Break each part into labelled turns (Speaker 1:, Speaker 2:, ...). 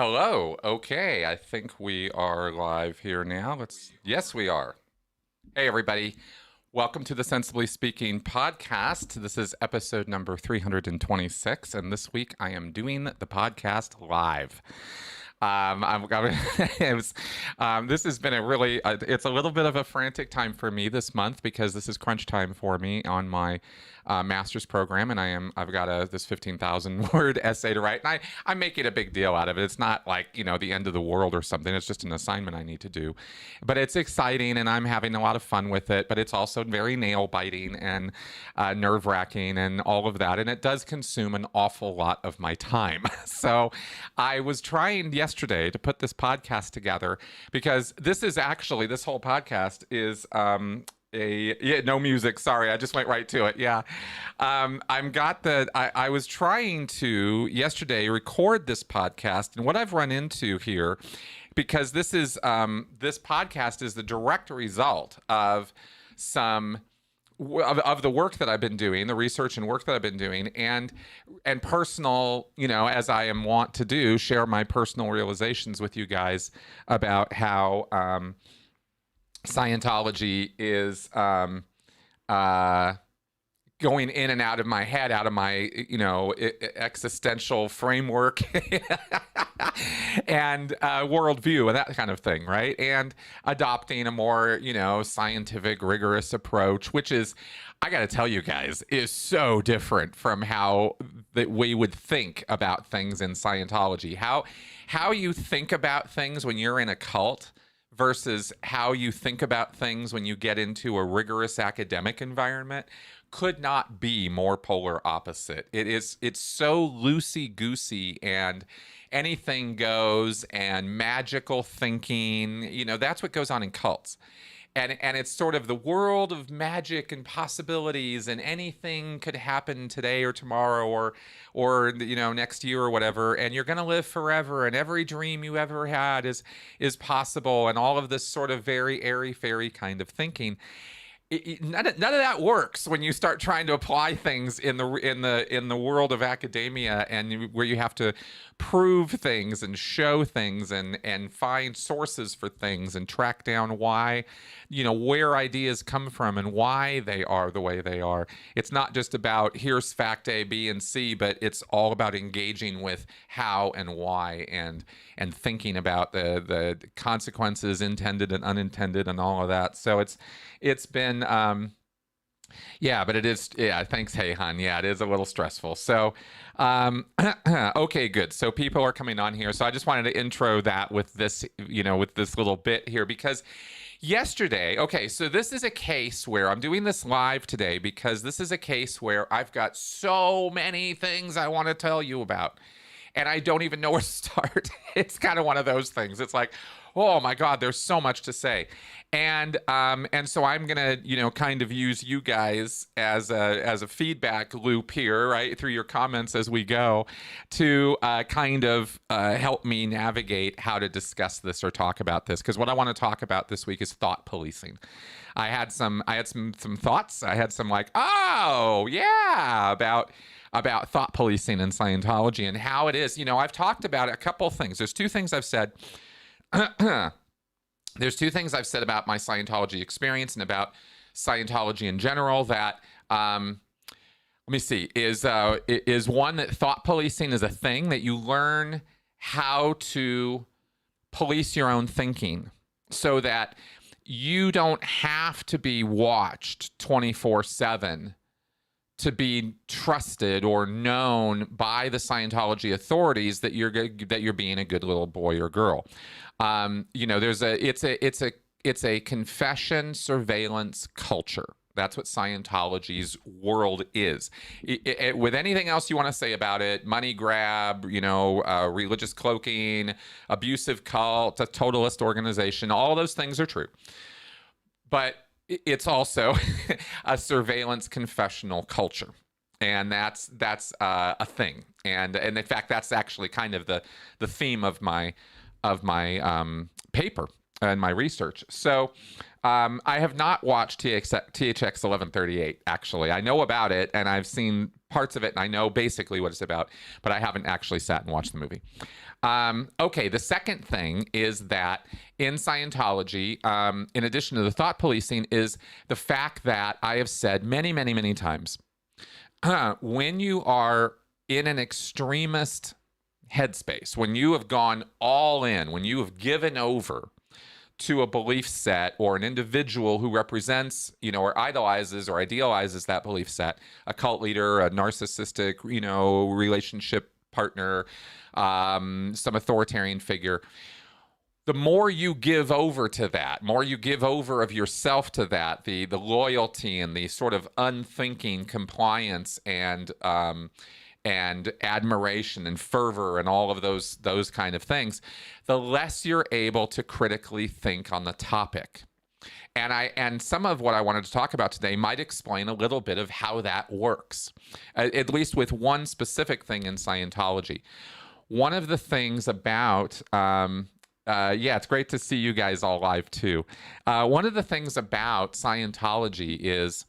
Speaker 1: Hello. Okay, I think we are live here now. Yes, we are. Hey, everybody. Welcome to the Sensibly Speaking podcast. This is episode number 326, and this week I am doing the podcast live. This has been it's a little bit of a frantic time for me this month because this is crunch time for me on my master's program, and I've got this 15,000 word essay to write, and I make it a big deal out of it. It's not like, the end of the world or something. It's just an assignment I need to do, but it's exciting, and I'm having a lot of fun with it, but it's also very nail biting and nerve wracking and all of that, and it does consume an awful lot of my time. So I was trying yesterday to put this podcast together because this whole podcast is no music. Sorry, I just went right to it. Yeah, I was trying to yesterday record this podcast, and what I've run into here, because this podcast is the direct result of of the work that I've been doing, the research and work that I've been doing, and personal, as I am wont to do, share my personal realizations with you guys about how Scientology is going in and out of my head, out of my, existential framework and worldview and that kind of thing, right? And adopting a more, scientific, rigorous approach, which is, I got to tell you guys, is so different from how that we would think about things in Scientology. How you think about things when you're in a cult versus how you think about things when you get into a rigorous academic environment could not be more polar opposite. It's so loosey-goosey and anything goes and magical thinking, that's what goes on in cults. And it's sort of the world of magic and possibilities, and anything could happen today or tomorrow or next year or whatever, and you're going to live forever, and every dream you ever had is possible, and all of this sort of very airy-fairy kind of thinking. None of that works when you start trying to apply things in the world of academia, and where you have to prove things and show things and find sources for things and track down why, where ideas come from and why they are the way they are. It's not just about here's fact A, B, and C, but it's all about engaging with how and why and thinking about the consequences, intended and unintended, and all of that. So it's been but it is, thanks, hey hun. Yeah, it is a little stressful. So okay, good. So people are coming on here, so I just wanted to intro that with this, with this little bit here, because yesterday, so this is a case where I'm doing this live today because this is a case where I've got so many things I want to tell you about, and I don't even know where to start. It's kind of one of those things. It's like, oh my God, there's so much to say. And so I'm gonna, kind of use you guys as a feedback loop here, right, through your comments as we go, to kind of help me navigate how to discuss this or talk about this. Because what I want to talk about this week is thought policing. I had some thoughts. I had some like, oh yeah, about thought policing in Scientology and how it is. I've talked about a couple things. There's two things I've said. There's two things I've said about my Scientology experience and about Scientology in general that, let me see, is one that thought policing is a thing that you learn how to police your own thinking so that you don't have to be watched 24/7 to be trusted or known by the Scientology authorities that you're being a good little boy or girl. It's a confession surveillance culture. That's what Scientology's world is. With anything else you want to say about it, money grab, religious cloaking, abusive cult, a totalist organization, all those things are true. But it's also a surveillance confessional culture, and that's a thing. And in fact, that's actually kind of the theme of my paper in my research. So I have not watched THX 1138, actually. I know about it, and I've seen parts of it, and I know basically what it's about, but I haven't actually sat and watched the movie. Okay, the second thing is that in Scientology, in addition to the thought policing, is the fact that I have said many, many, many times, when you are in an extremist headspace, when you have gone all in, when you have given over to a belief set or an individual who represents, or idolizes or idealizes that belief set, a cult leader, a narcissistic, relationship partner, some authoritarian figure, the more you give over to that, more you give over of yourself to that, the loyalty and the sort of unthinking compliance and admiration and fervor and all of those kind of things, the less you're able to critically think on the topic. And some of what I wanted to talk about today might explain a little bit of how that works, at least with one specific thing in Scientology. One of the things about, it's great to see you guys all live too. One of the things about Scientology is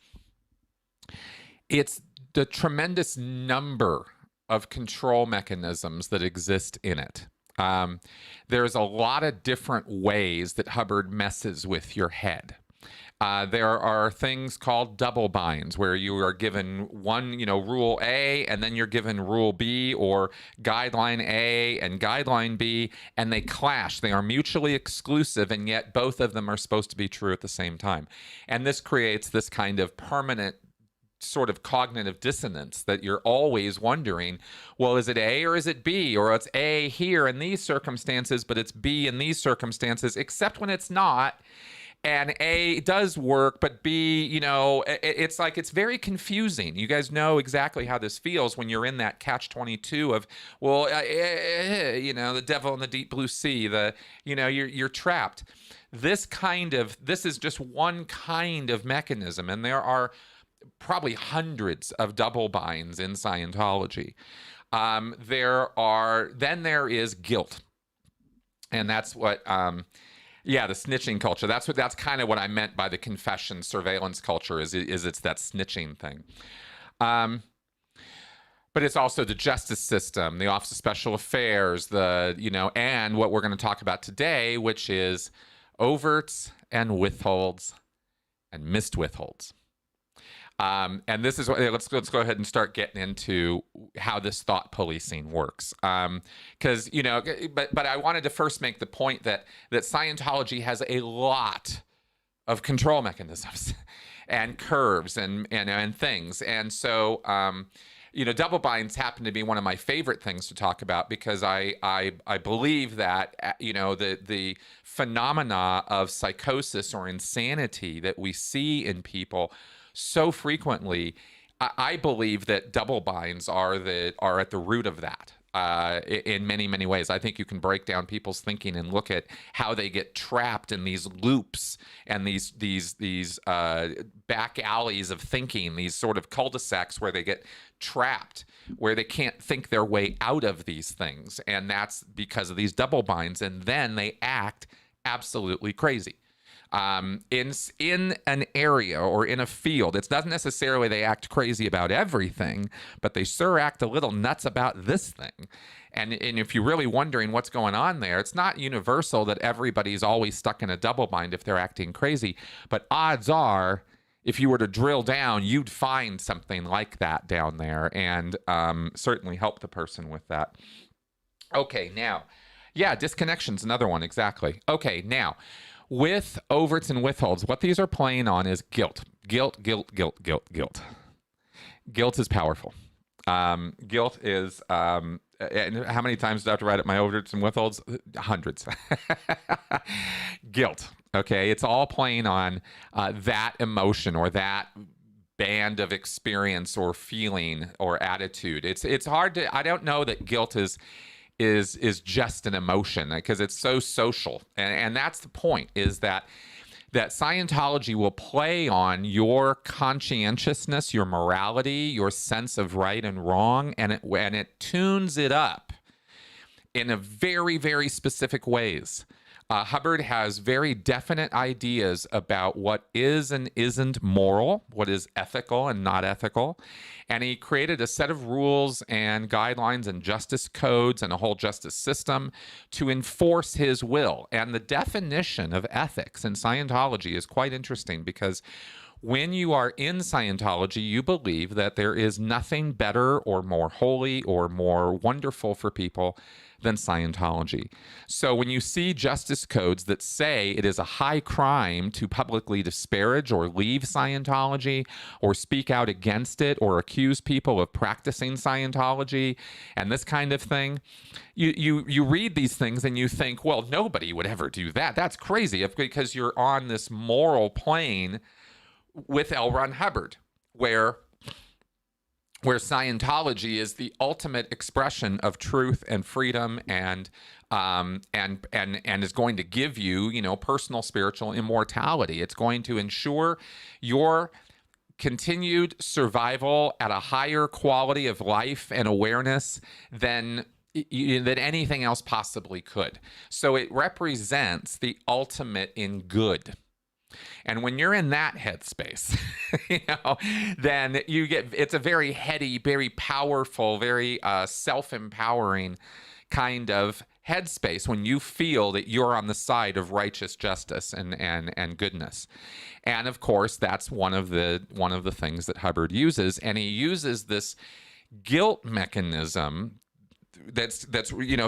Speaker 1: it's the tremendous number of control mechanisms that exist in it. There's a lot of different ways that Hubbard messes with your head. There are things called double binds where you are given one, rule A, and then you're given rule B or guideline A and guideline B, and they clash. They are mutually exclusive, and yet both of them are supposed to be true at the same time. And this creates this kind of permanent sort of cognitive dissonance that you're always wondering, well, is it A or is it B? Or it's A here in these circumstances, but it's B in these circumstances, except when it's not. And A does work, but B, it's like it's very confusing. You guys know exactly how this feels when you're in that catch-22 of, well, the devil in the deep blue sea, you're trapped. This is just one kind of mechanism, and there are probably hundreds of double binds in Scientology. There is guilt. And that's what, the snitching culture. That's kind of what I meant by the confession surveillance culture is it's that snitching thing. But it's also the justice system, the Office of Special Affairs, and what we're going to talk about today, which is overts and withholds and missed withholds. And this is what, let's go ahead and start getting into how this thought policing works. Because, but I wanted to first make the point that Scientology has a lot of control mechanisms and curves and things. And so, double binds happen to be one of my favorite things to talk about because I believe that, the phenomena of psychosis or insanity that we see in people so frequently, I believe that double binds are at the root of that in many, many ways. I think you can break down people's thinking and look at how they get trapped in these loops and these back alleys of thinking, these sort of cul-de-sacs where they get trapped, where they can't think their way out of these things. And that's because of these double binds. And then they act absolutely crazy. In an area or in a field, it's not necessarily they act crazy about everything, but they sure act a little nuts about this thing. And if you're really wondering what's going on there, it's not universal that everybody's always stuck in a double bind if they're acting crazy. But odds are, if you were to drill down, you'd find something like that down there and certainly help the person with that. Okay, now, disconnection's another one, exactly. Okay, now, with overts and withholds, what these are playing on is guilt. Guilt is powerful. Guilt is, and how many times do I have to write up my overts and withholds? Hundreds. Guilt, okay? It's all playing on that emotion or that band of experience or feeling or attitude. It's hard to, I don't know that guilt is just an emotion because it's so social. And that's the point, is that Scientology will play on your conscientiousness, your morality, your sense of right and wrong, and it tunes it up in a very, very specific ways. Hubbard has very definite ideas about what is and isn't moral, what is ethical and not ethical. And he created a set of rules and guidelines and justice codes and a whole justice system to enforce his will. And the definition of ethics in Scientology is quite interesting, because when you are in Scientology, you believe that there is nothing better or more holy or more wonderful for people than Scientology. So when you see justice codes that say it is a high crime to publicly disparage or leave Scientology or speak out against it or accuse people of practicing Scientology and this kind of thing, you read these things and you think, well, nobody would ever do that. That's crazy, because you're on this moral plane with L. Ron Hubbard, where Scientology is the ultimate expression of truth and freedom, and is going to give you, personal spiritual immortality. It's going to ensure your continued survival at a higher quality of life and awareness than anything else possibly could. So it represents the ultimate in good. And when you're in that headspace, then it's a very heady, very powerful, very self-empowering kind of headspace when you feel that you're on the side of righteous justice and goodness. And of course, that's one of the things that Hubbard uses, and he uses this guilt mechanism. That's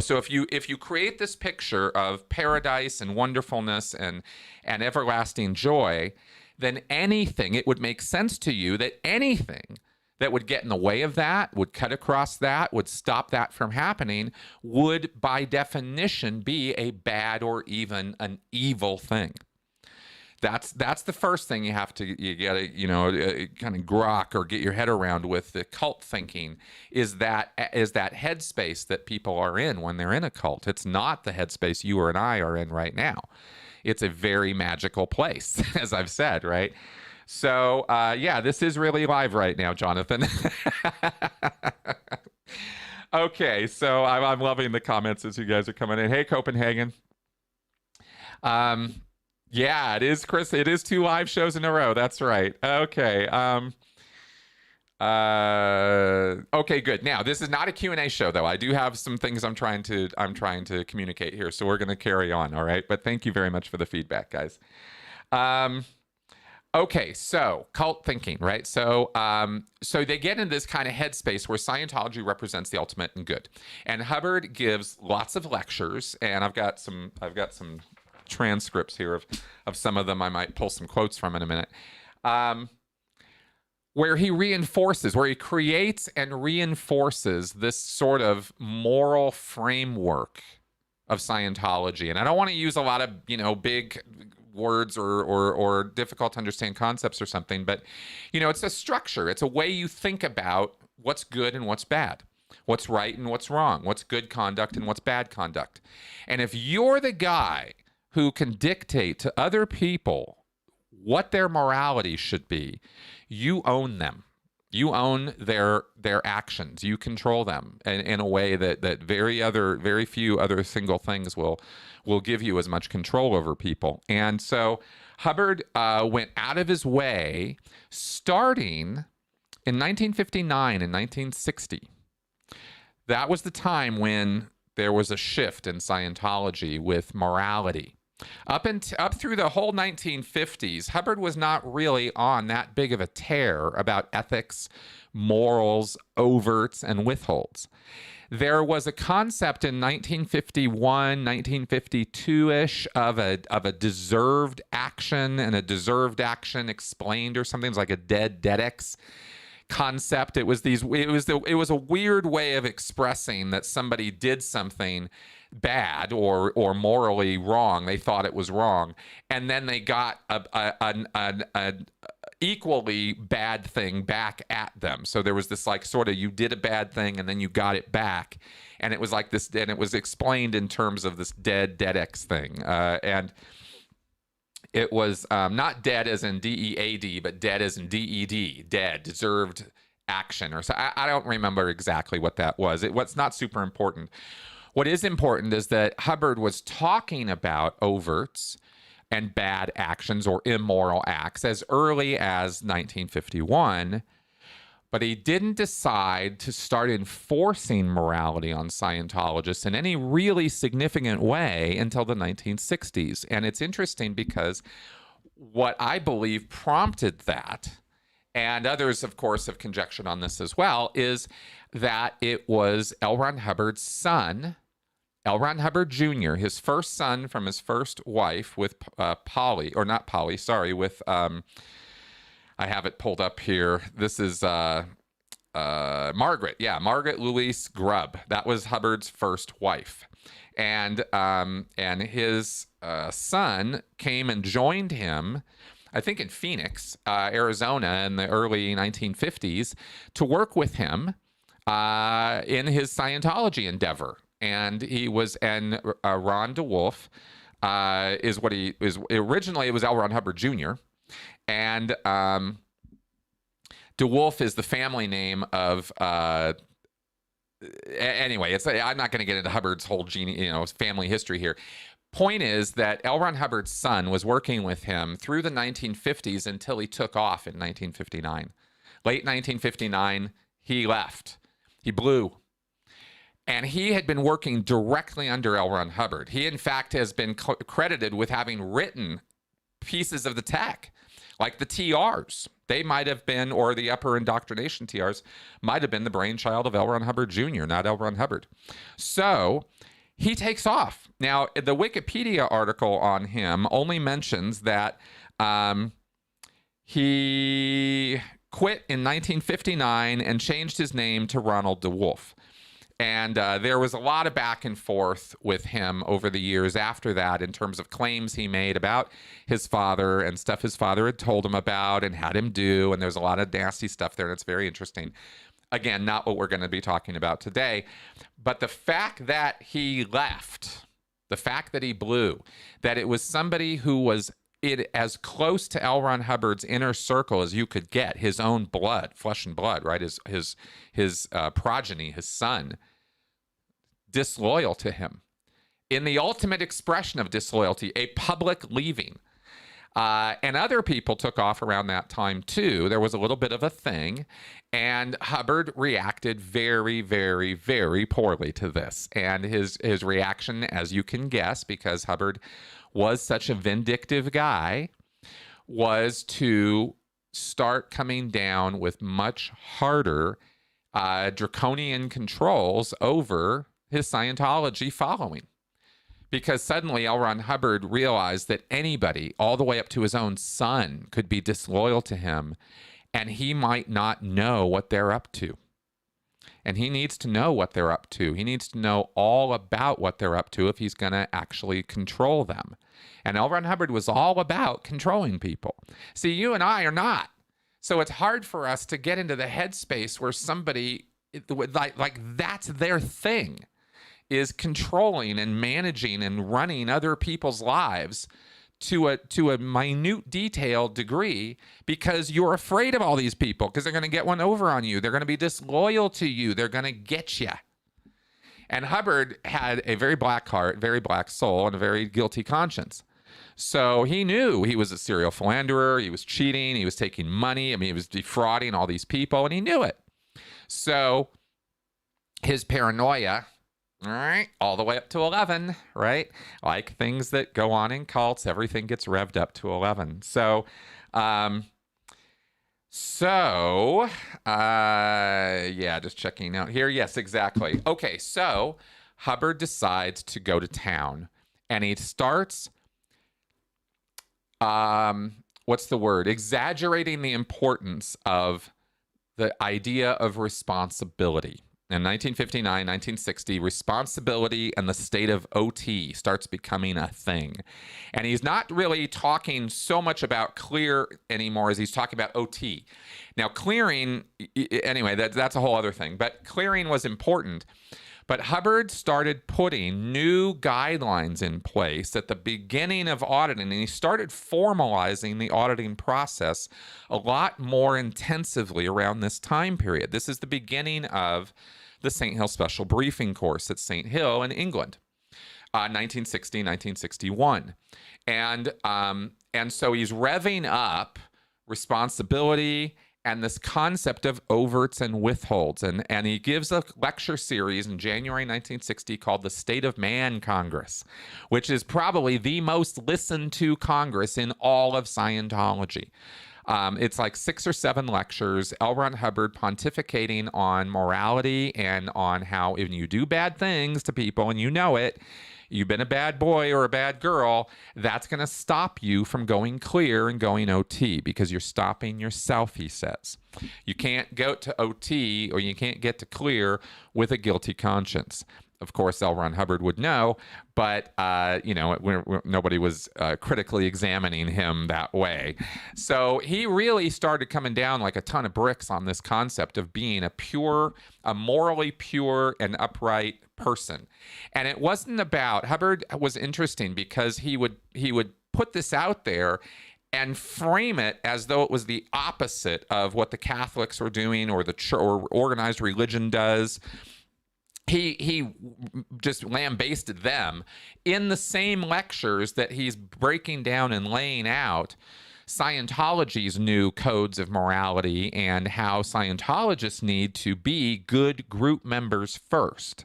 Speaker 1: so if you create this picture of paradise and wonderfulness and everlasting joy, then it would make sense to you that anything that would get in the way of that, would cut across that, would stop that from happening, would by definition be a bad or even an evil thing. That's the first thing you gotta kind of grok or get your head around with the cult thinking, is that headspace that people are in when they're in a cult. It's not the headspace you and I are in right now. It's a very magical place, as I've said, right? So this is really live right now, Jonathan. Okay, so I'm loving the comments as you guys are coming in. Hey, Copenhagen. Yeah, it is, Chris. It is 2 live shows in a row. That's right. Okay. Okay, good. Now, this is not a Q&A show, though. I do have some things I'm trying to communicate here, so we're going to carry on, all right? But thank you very much for the feedback, guys. Okay, so cult thinking, right? So they get in this kind of headspace where Scientology represents the ultimate in good. And Hubbard gives lots of lectures, and I've got some transcripts here of some of them. I might pull some quotes from in a minute, where he creates and reinforces this sort of moral framework of Scientology. And I don't want to use a lot of big words or difficult to understand concepts or something, but it's a structure. It's a way you think about what's good and what's bad, what's right and what's wrong, what's good conduct and what's bad conduct. And if you're the guy who can dictate to other people what their morality should be, you own them. You own their actions. You control them in a way that very few other single things will give you as much control over people. And so Hubbard went out of his way, starting in 1959 and 1960. That was the time when there was a shift in Scientology with morality. Up through the whole 1950s, Hubbard was not really on that big of a tear about ethics, morals, overts, and withholds. There was a concept in 1951, 1952-ish of a deserved action, and a deserved action explained or something. It was like a dedex concept. It was a weird way of expressing that somebody did something bad or morally wrong. They thought it was wrong, and then they got an equally bad thing back at them. So there was this sort of, you did a bad thing and then you got it back, and it was like this, and it was explained in terms of this dedex thing, and it was not dead as in D-E-A-D, but dead as in D-E-D, dead, deserved action, or so. I don't remember exactly what that was. It was not super important. What is important is that Hubbard was talking about overts and bad actions or immoral acts as early as 1951, but he didn't decide to start enforcing morality on Scientologists in any really significant way until the 1960s. And it's interesting because what I believe prompted that, and others, of course, have conjectured on this as well, is that it was L. Ron Hubbard's son, L. Ron Hubbard Jr., his first son from his first wife with Polly, or not Polly, sorry, with, I have it pulled up here. This is Margaret. Yeah, Margaret Louise Grubb. That was Hubbard's first wife. And his son came and joined him, I think in Phoenix, Arizona in the early 1950s to work with him in his Scientology endeavor. And he was, and Ron DeWolf is what he is. Originally, it was L. Ron Hubbard Jr. And DeWolf is the family name of, anyway, I'm not going to get into Hubbard's whole family history here. Point is that L. Ron Hubbard's son was working with him through the 1950s until he took off in 1959. Late 1959, he left. He blew. And he had been working directly under L. Ron Hubbard. He, in fact, has been credited with having written pieces of the tech, like the TRs. They might have been, or the upper indoctrination TRs, might have been the brainchild of L. Ron Hubbard Jr., not L. Ron Hubbard. So he takes off. Now, the Wikipedia article on him only mentions that he quit in 1959 and changed his name to Ronald DeWolf. And there was a lot of back and forth with him over the years after that in terms of claims he made about his father and stuff his father had told him about and had him do. And there's a lot of nasty stuff there, and it's very interesting. Again, not what we're going to be talking about today. But the fact that he left, the fact that he blew, that it was somebody who was as close to L. Ron Hubbard's inner circle as you could get, his own blood, flesh and blood, right? His progeny, his son, disloyal to him. In the ultimate expression of disloyalty, a public leaving. And other people took off around that time too. There was a little bit of a thing, and Hubbard reacted very, very, very poorly to this. And his reaction, as you can guess, because Hubbard was such a vindictive guy, was to start coming down with much harder draconian controls over his Scientology following. Because suddenly L. Ron Hubbard realized that anybody, all the way up to his own son, could be disloyal to him, and he might not know what they're up to. And he needs to know what they're up to. He needs to know all about what they're up to if he's going to actually control them. And L. Ron Hubbard was all about controlling people. See, you and I are not. So it's hard for us to get into the headspace where somebody, like that's their thing, is controlling and managing and running other people's lives to a minute detailed degree because you're afraid of all these people because they're going to get one over on you. They're going to be disloyal to you. They're going to get you. And Hubbard had a very black heart, very black soul, and a very guilty conscience. So he knew he was a serial philanderer. He was cheating. He was taking money. I mean, he was defrauding all these people, and he knew it. So his paranoia, all right, all the way up to 11, right? Like things that go on in cults, everything gets revved up to 11. So, yeah, just checking out here. Yes, exactly. Okay, so Hubbard decides to go to town, and he starts, what's the word? Exaggerating the importance of the idea of responsibility. In 1959, 1960, responsibility and the state of OT starts becoming a thing. And he's not really talking so much about clear anymore as he's talking about OT. Now, clearing, anyway, that's a whole other thing. But clearing was important. But Hubbard started putting new guidelines in place at the beginning of auditing, and he started formalizing the auditing process a lot more intensively around this time period. This is the beginning of the St. Hill Special Briefing Course at St. Hill in England, 1960, 1961. And so he's revving up responsibility and this concept of overts and withholds. And he gives a lecture series in January 1960 called the State of Man Congress, which is probably the most listened to Congress in all of Scientology. It's like 6 or 7 lectures, L. Ron Hubbard pontificating on morality and on how when you do bad things to people and you know it, you've been a bad boy or a bad girl, that's going to stop you from going clear and going OT because you're stopping yourself, he says. You can't go to OT or you can't get to clear with a guilty conscience. Of course, L. Ron Hubbard would know, but, nobody was critically examining him that way. So he really started coming down like a ton of bricks on this concept of being a morally pure and upright person. And it wasn't about, Hubbard was interesting because he would put this out there and frame it as though it was the opposite of what the Catholics were doing or or organized religion does. He just lambasted them in the same lectures that he's breaking down and laying out Scientology's new codes of morality and how Scientologists need to be good group members first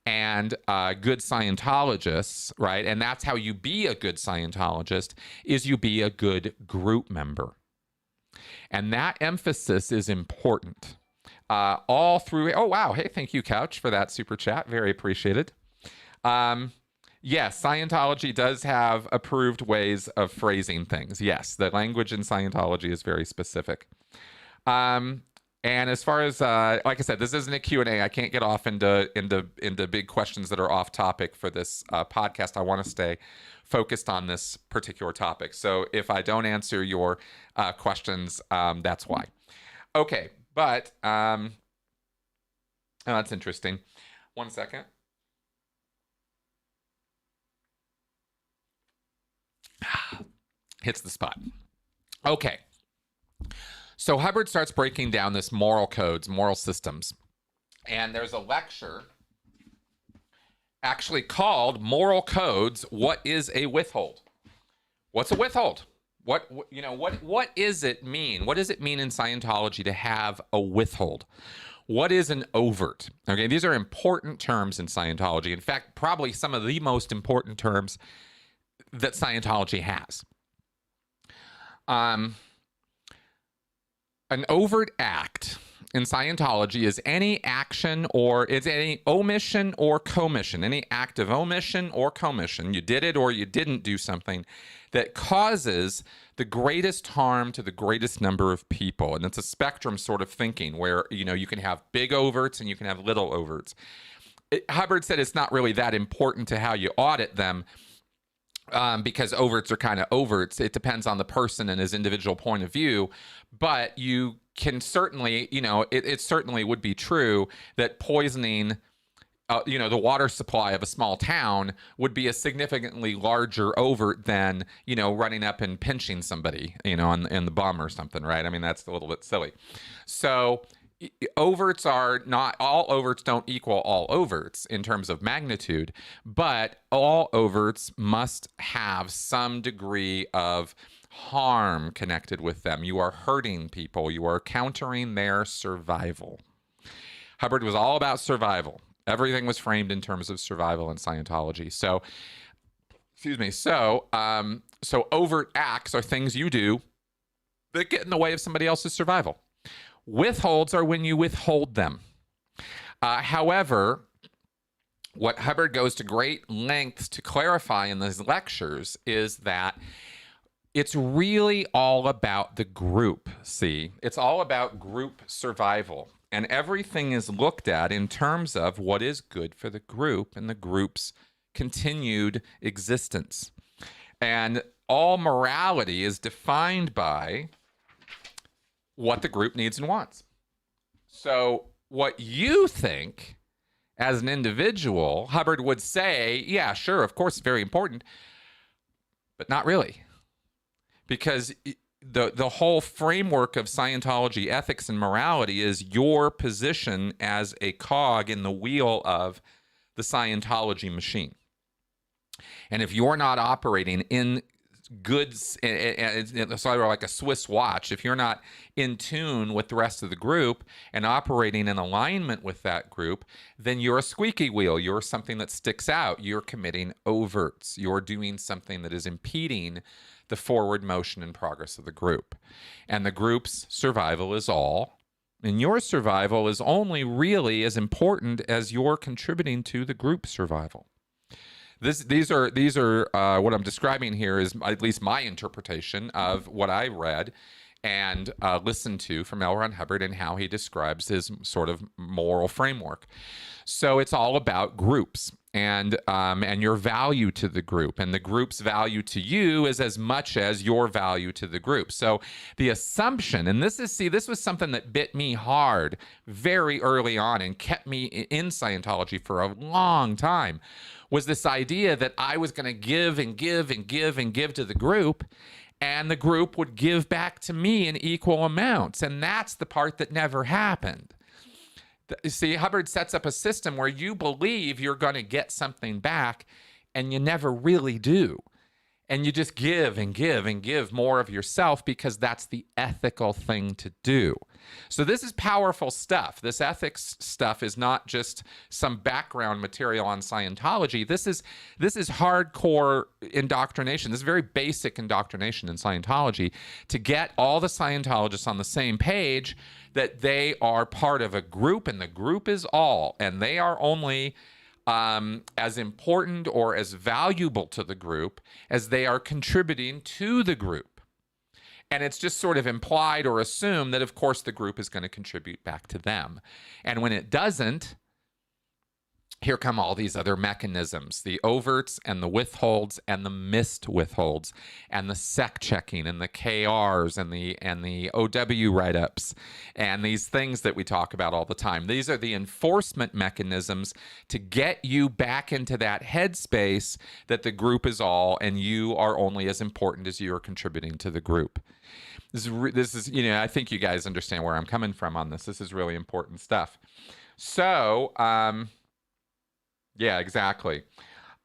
Speaker 1: and good Scientologists, right? And that's how you be a good Scientologist, is you be a good group member. And that emphasis is important. All through, oh wow, hey, thank you, Couch, for that super chat. Very appreciated. Yes, Scientology does have approved ways of phrasing things. Yes, the language in Scientology is very specific. And as far as, like I said, this isn't a Q&A. I can't get off into big questions that are off topic for this podcast. I want to stay focused on this particular topic. So if I don't answer your questions, that's why. Okay. But, oh, that's interesting. 1 second. Hits the spot. Okay. So Hubbard starts breaking down this moral codes, moral systems. And there's a lecture actually called Moral Codes, What is a Withhold? What's a withhold? What does it mean? What does it mean in Scientology to have a withhold? What is an overt? Okay, these are important terms in Scientology. In fact, probably some of the most important terms that Scientology has. An overt act in Scientology is any action or it's any omission or commission, any act of omission or commission. You did it or you didn't do something that causes the greatest harm to the greatest number of people. And it's a spectrum sort of thinking where, you can have big overts and you can have little overts. Hubbard said it's not really that important to how you audit them because overts are kind of overts. It depends on the person and his individual point of view. But you can certainly, it certainly would be true that poisoning the water supply of a small town would be a significantly larger overt than, running up and pinching somebody, in the bum or something, right? I mean, that's a little bit silly. So overts are not, all overts don't equal all overts in terms of magnitude, but all overts must have some degree of harm connected with them. You are hurting people. You are countering their survival. Hubbard was all about survival. Everything was framed in terms of survival in Scientology. So, so overt acts are things you do that get in the way of somebody else's survival. Withholds are when you withhold them. However, what Hubbard goes to great lengths to clarify in these lectures is that it's really all about the group, see? It's all about group survival. And everything is looked at in terms of what is good for the group and the group's continued existence. And all morality is defined by what the group needs and wants. So what you think as an individual, Hubbard would say, yeah, sure, of course, very important, but not really. Because the whole framework of Scientology ethics and morality is your position as a cog in the wheel of the Scientology machine. And if you're not operating in goods, sort of like a Swiss watch, if you're not in tune with the rest of the group and operating in alignment with that group, then you're a squeaky wheel. You're something that sticks out. You're committing overts. You're doing something that is impeding the forward motion and progress of the group. And the group's survival is all. And your survival is only really as important as you're contributing to the group's survival. These are what I'm describing here is at least my interpretation of what I read and listened to from L. Ron Hubbard and how he describes his sort of moral framework. So it's all about groups and your value to the group, and the group's value to you is as much as your value to the group. So the assumption, and this was something that bit me hard very early on and kept me in Scientology for a long time, was this idea that I was going to give and give and give and give to the group, and the group would give back to me in equal amounts. And that's the part that never happened. You see, Hubbard sets up a system where you believe you're going to get something back, and you never really do. And you just give and give and give more of yourself because that's the ethical thing to do. So this is powerful stuff. This ethics stuff is not just some background material on Scientology. This is hardcore indoctrination. This is very basic indoctrination in Scientology to get all the Scientologists on the same page that they are part of a group, and the group is all, and they are only as important or as valuable to the group as they are contributing to the group. And it's just sort of implied or assumed that, of course, the group is going to contribute back to them. And when it doesn't, here come all these other mechanisms, the overts and the withholds and the missed withholds and the sec checking and the KRs and the OW write-ups and these things that we talk about all the time. These are the enforcement mechanisms to get you back into that headspace that the group is all and you are only as important as you are contributing to the group. This is, I think you guys understand where I'm coming from on this. This is really important stuff. So, yeah, exactly.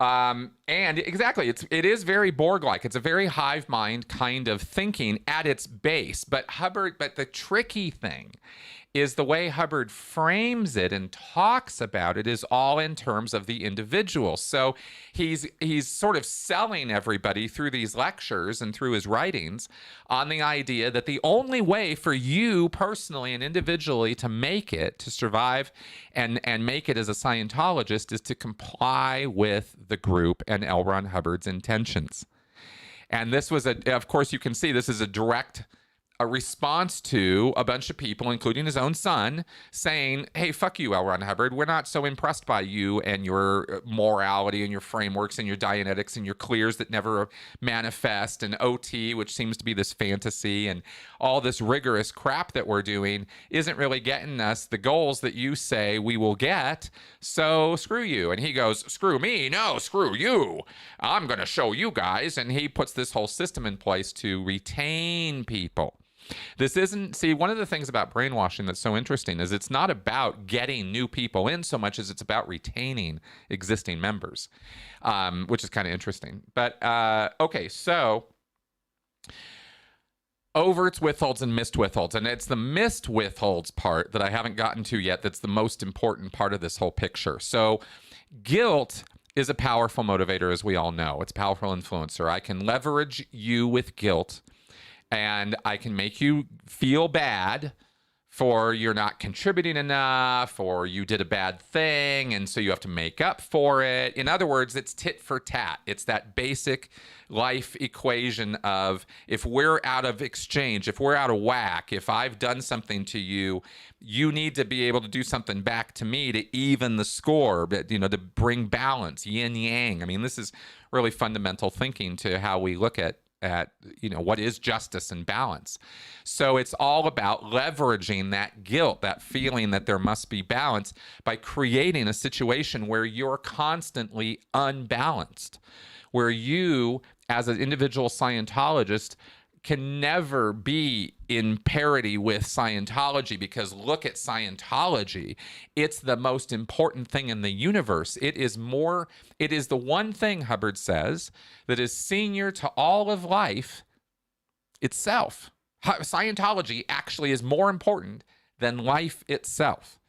Speaker 1: And exactly, it is very Borg-like. It's a very hive mind kind of thinking at its base. But the tricky thing is the way Hubbard frames it and talks about it is all in terms of the individual. So he's sort of selling everybody through these lectures and through his writings on the idea that the only way for you personally and individually to make it, to survive and make it as a Scientologist is to comply with the group and L. Ron Hubbard's intentions. And this was of course, you can see this is a direct response to a bunch of people, including his own son, saying, hey, fuck you, L. Ron Hubbard. We're not so impressed by you and your morality and your frameworks and your Dianetics and your clears that never manifest and OT, which seems to be this fantasy, and all this rigorous crap that we're doing isn't really getting us the goals that you say we will get. So screw you. And he goes, screw me? No, screw you. I'm going to show you guys. And he puts this whole system in place to retain people. This isn't, see, one of the things about brainwashing that's so interesting is it's not about getting new people in so much as it's about retaining existing members, which is kind of interesting. But, okay, so overts, withholds, and missed withholds. And it's the missed withholds part that I haven't gotten to yet that's the most important part of this whole picture. So guilt is a powerful motivator, as we all know. It's a powerful influencer. I can leverage you with guilt, and I can make you feel bad for you're not contributing enough, or you did a bad thing, and so you have to make up for it. In other words, it's tit for tat. It's that basic life equation of if we're out of exchange, if we're out of whack, if I've done something to you, you need to be able to do something back to me to even the score, but, to bring balance, yin yang. I mean, this is really fundamental thinking to how we look at what is justice and balance. So it's all about leveraging that guilt, that feeling that there must be balance, by creating a situation where you're constantly unbalanced, where you, as an individual Scientologist, can never be in parity with Scientology, because look at Scientology. It's the most important thing in the universe. It is the one thing, Hubbard says, that is senior to all of life itself. Scientology actually is more important than life itself,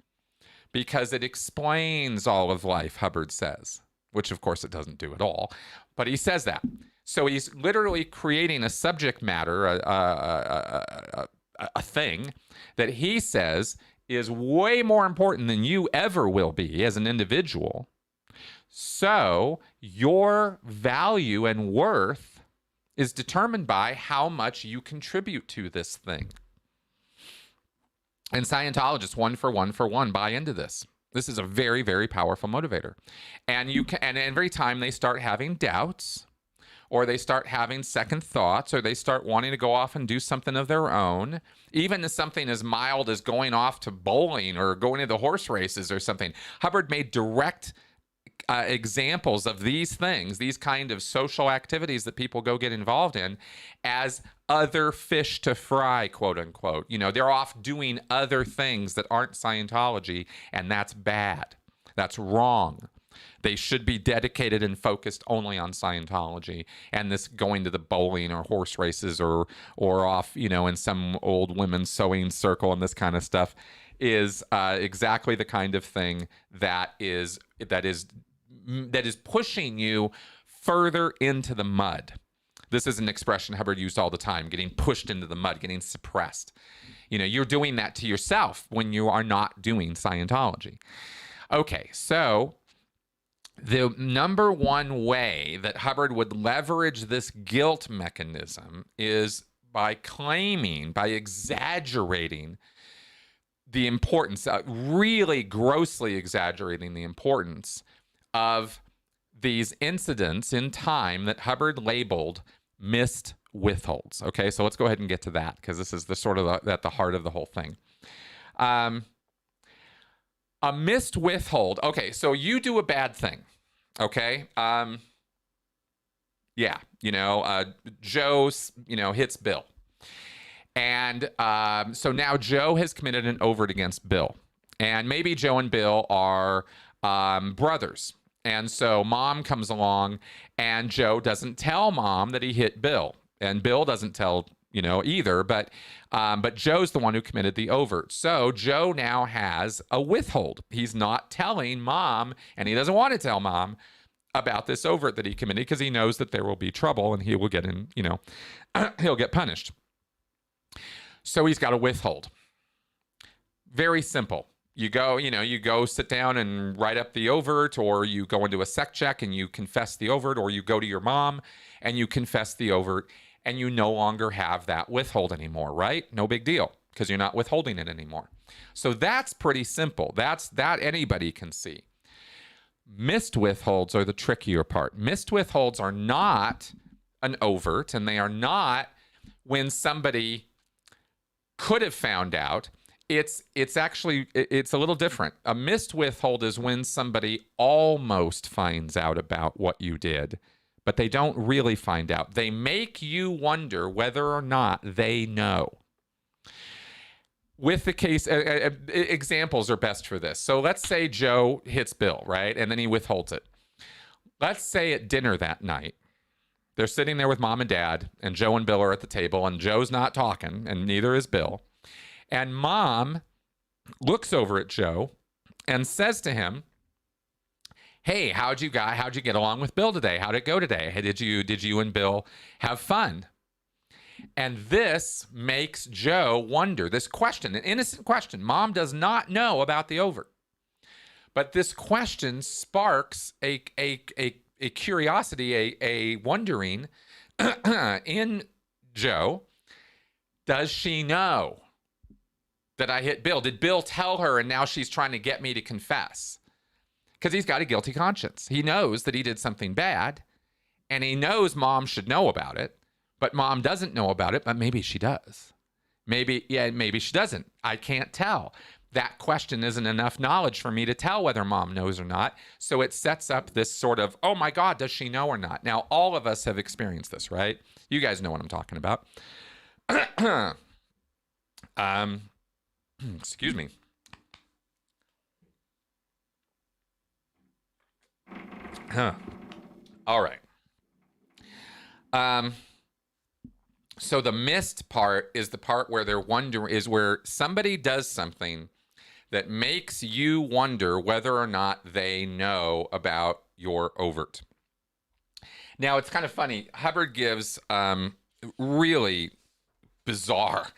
Speaker 1: because it explains all of life, Hubbard says, which of course it doesn't do at all, but he says that. So he's literally creating a subject matter, a thing that he says is way more important than you ever will be as an individual. So your value and worth is determined by how much you contribute to this thing. And Scientologists, one for one, buy into this. This is a very, very powerful motivator. And every time they start having doubts, or they start having second thoughts, or they start wanting to go off and do something of their own, even something as mild as going off to bowling or going to the horse races or something. Hubbard made direct examples of these things, these kind of social activities that people go get involved in, as other fish to fry, quote unquote. You know, they're off doing other things that aren't Scientology, and that's bad. That's wrong. They should be dedicated and focused only on Scientology, and this going to the bowling or horse races or off, you know, in some old women's sewing circle and this kind of stuff is exactly the kind of thing that is pushing you further into the mud. This is an expression Hubbard used all the time: getting pushed into the mud, getting suppressed. You know, you're doing that to yourself when you are not doing Scientology. Okay, so the number one way that Hubbard would leverage this guilt mechanism is by exaggerating the importance, really grossly exaggerating the importance of these incidents in time that Hubbard labeled missed withholds. Okay, so let's go ahead and get to that, because this is at the heart of the whole thing. A missed withhold. Okay, so you do a bad thing. Okay. Joe, hits Bill. And so now Joe has committed an overt against Bill. And maybe Joe and Bill are brothers. And so mom comes along, and Joe doesn't tell mom that he hit Bill. And Bill doesn't tell either, but Joe's the one who committed the overt. So Joe now has a withhold. He's not telling mom, and he doesn't want to tell mom about this overt that he committed, because he knows that there will be trouble and he will get he'll get punished. So he's got a withhold. Very simple. You go sit down and write up the overt, or you go into a sec check and you confess the overt, or you go to your mom and you confess the overt, and you no longer have that withhold anymore, right? No big deal, because you're not withholding it anymore. So that's pretty simple. That anybody can see. Missed withholds are the trickier part. Missed withholds are not an overt, and they are not when somebody could have found out. It's a little different. A missed withhold is when somebody almost finds out about what you did, but they don't really find out. They make you wonder whether or not they know. With the case, examples are best for this. So let's say Joe hits Bill, right? And then he withholds it. Let's say at dinner that night, they're sitting there with mom and dad, and Joe and Bill are at the table, and Joe's not talking, and neither is Bill. And mom looks over at Joe and says to him, "Hey, how'd you get along with Bill today? How'd it go today? Hey, did you and Bill have fun?" And this makes Joe wonder, this question, an innocent question. Mom does not know about the overt. But this question sparks a curiosity, a wondering in Joe. Does she know that I hit Bill? Did Bill tell her, and now she's trying to get me to confess? Because he's got a guilty conscience. He knows that he did something bad, and he knows mom should know about it, but mom doesn't know about it, but maybe she does. Maybe she doesn't. I can't tell. that question isn't enough knowledge for me to tell whether mom knows or not. So it sets up this sort of, oh my God, does she know or not? Now, all of us have experienced this, right? You guys know what I'm talking about. Excuse me. All right. So the missed part is the part where they're wondering, is where somebody does something that makes you wonder whether or not they know about your overt. Now, it's kind of funny. Hubbard gives really bizarre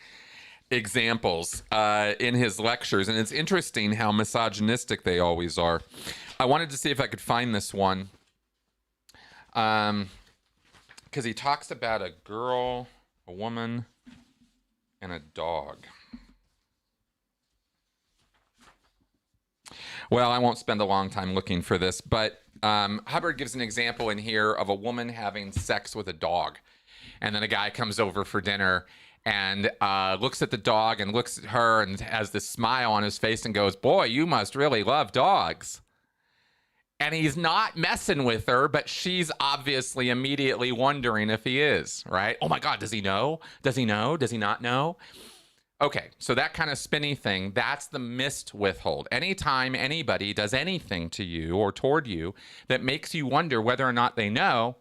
Speaker 1: examples in his lectures, and it's interesting how misogynistic they always are. I wanted to see if I could find this one, because he talks about a girl, a woman, and a dog. Well, I won't spend a long time looking for this, but Hubbard gives an example in here of a woman having sex with a dog. And then a guy comes over for dinner and looks at the dog and looks at her and has this smile on his face and goes, boy, you must really love dogs. And he's not messing with her, but she's obviously immediately wondering if he is, right? Oh my God, does he know? Does he know? Does he not know? Okay, so that kind of spinny thing, that's the missed withhold. Anytime anybody does anything to you or toward you that makes you wonder whether or not they know,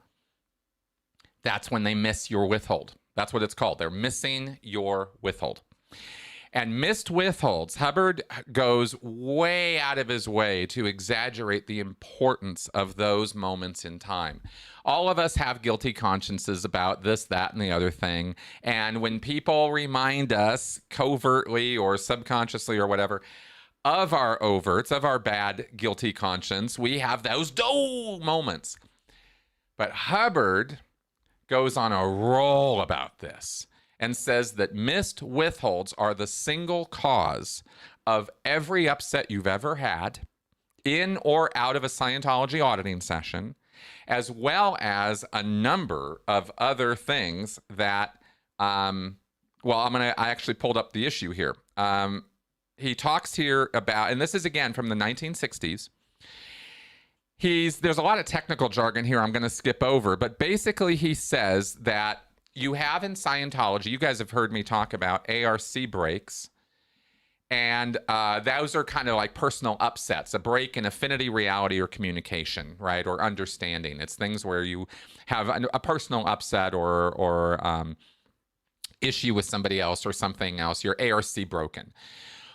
Speaker 1: that's when they miss your withhold. That's what it's called. They're missing your withhold. And missed withholds, Hubbard goes way out of his way to exaggerate the importance of those moments in time. All of us have guilty consciences about this, that, and the other thing. And when people remind us covertly or subconsciously or whatever of our overts, of our bad guilty conscience, we have those moments. But Hubbard goes on a roll about this and says that missed withholds are the single cause of every upset you've ever had in or out of a Scientology auditing session, as well as a number of other things that, I actually pulled up the issue here. He talks here about, and this is again from the 1960s. There's a lot of technical jargon here I'm going to skip over, but basically he says that you have in Scientology, you guys have heard me talk about ARC breaks, and those are kind of like personal upsets, a break in affinity, reality, or communication, right, or understanding. It's things where you have a personal upset or issue with somebody else or something else, your ARC broken.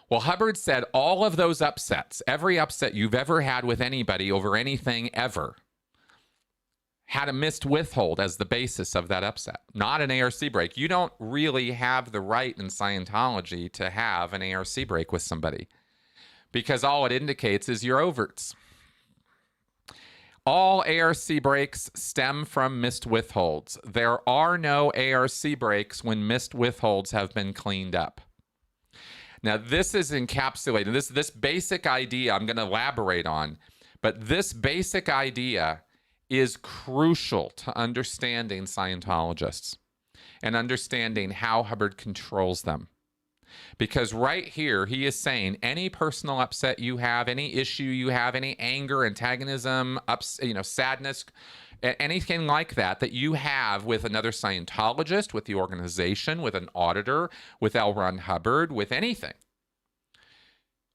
Speaker 1: Well, Hubbard said all of those upsets, every upset you've ever had with anybody over anything ever, had a missed withhold as the basis of that upset, not an ARC break. You don't really have the right in Scientology to have an ARC break with somebody, because all it indicates is your overts. All ARC breaks stem from missed withholds. There are no ARC breaks when missed withholds have been cleaned up. Now, this is encapsulated. This basic idea I'm going to elaborate on, but this basic idea is crucial to understanding Scientologists and understanding how Hubbard controls them. Because right here, he is saying any personal upset you have, any issue you have, any anger, antagonism, sadness, anything like that you have with another Scientologist, with the organization, with an auditor, with L. Ron Hubbard, with anything,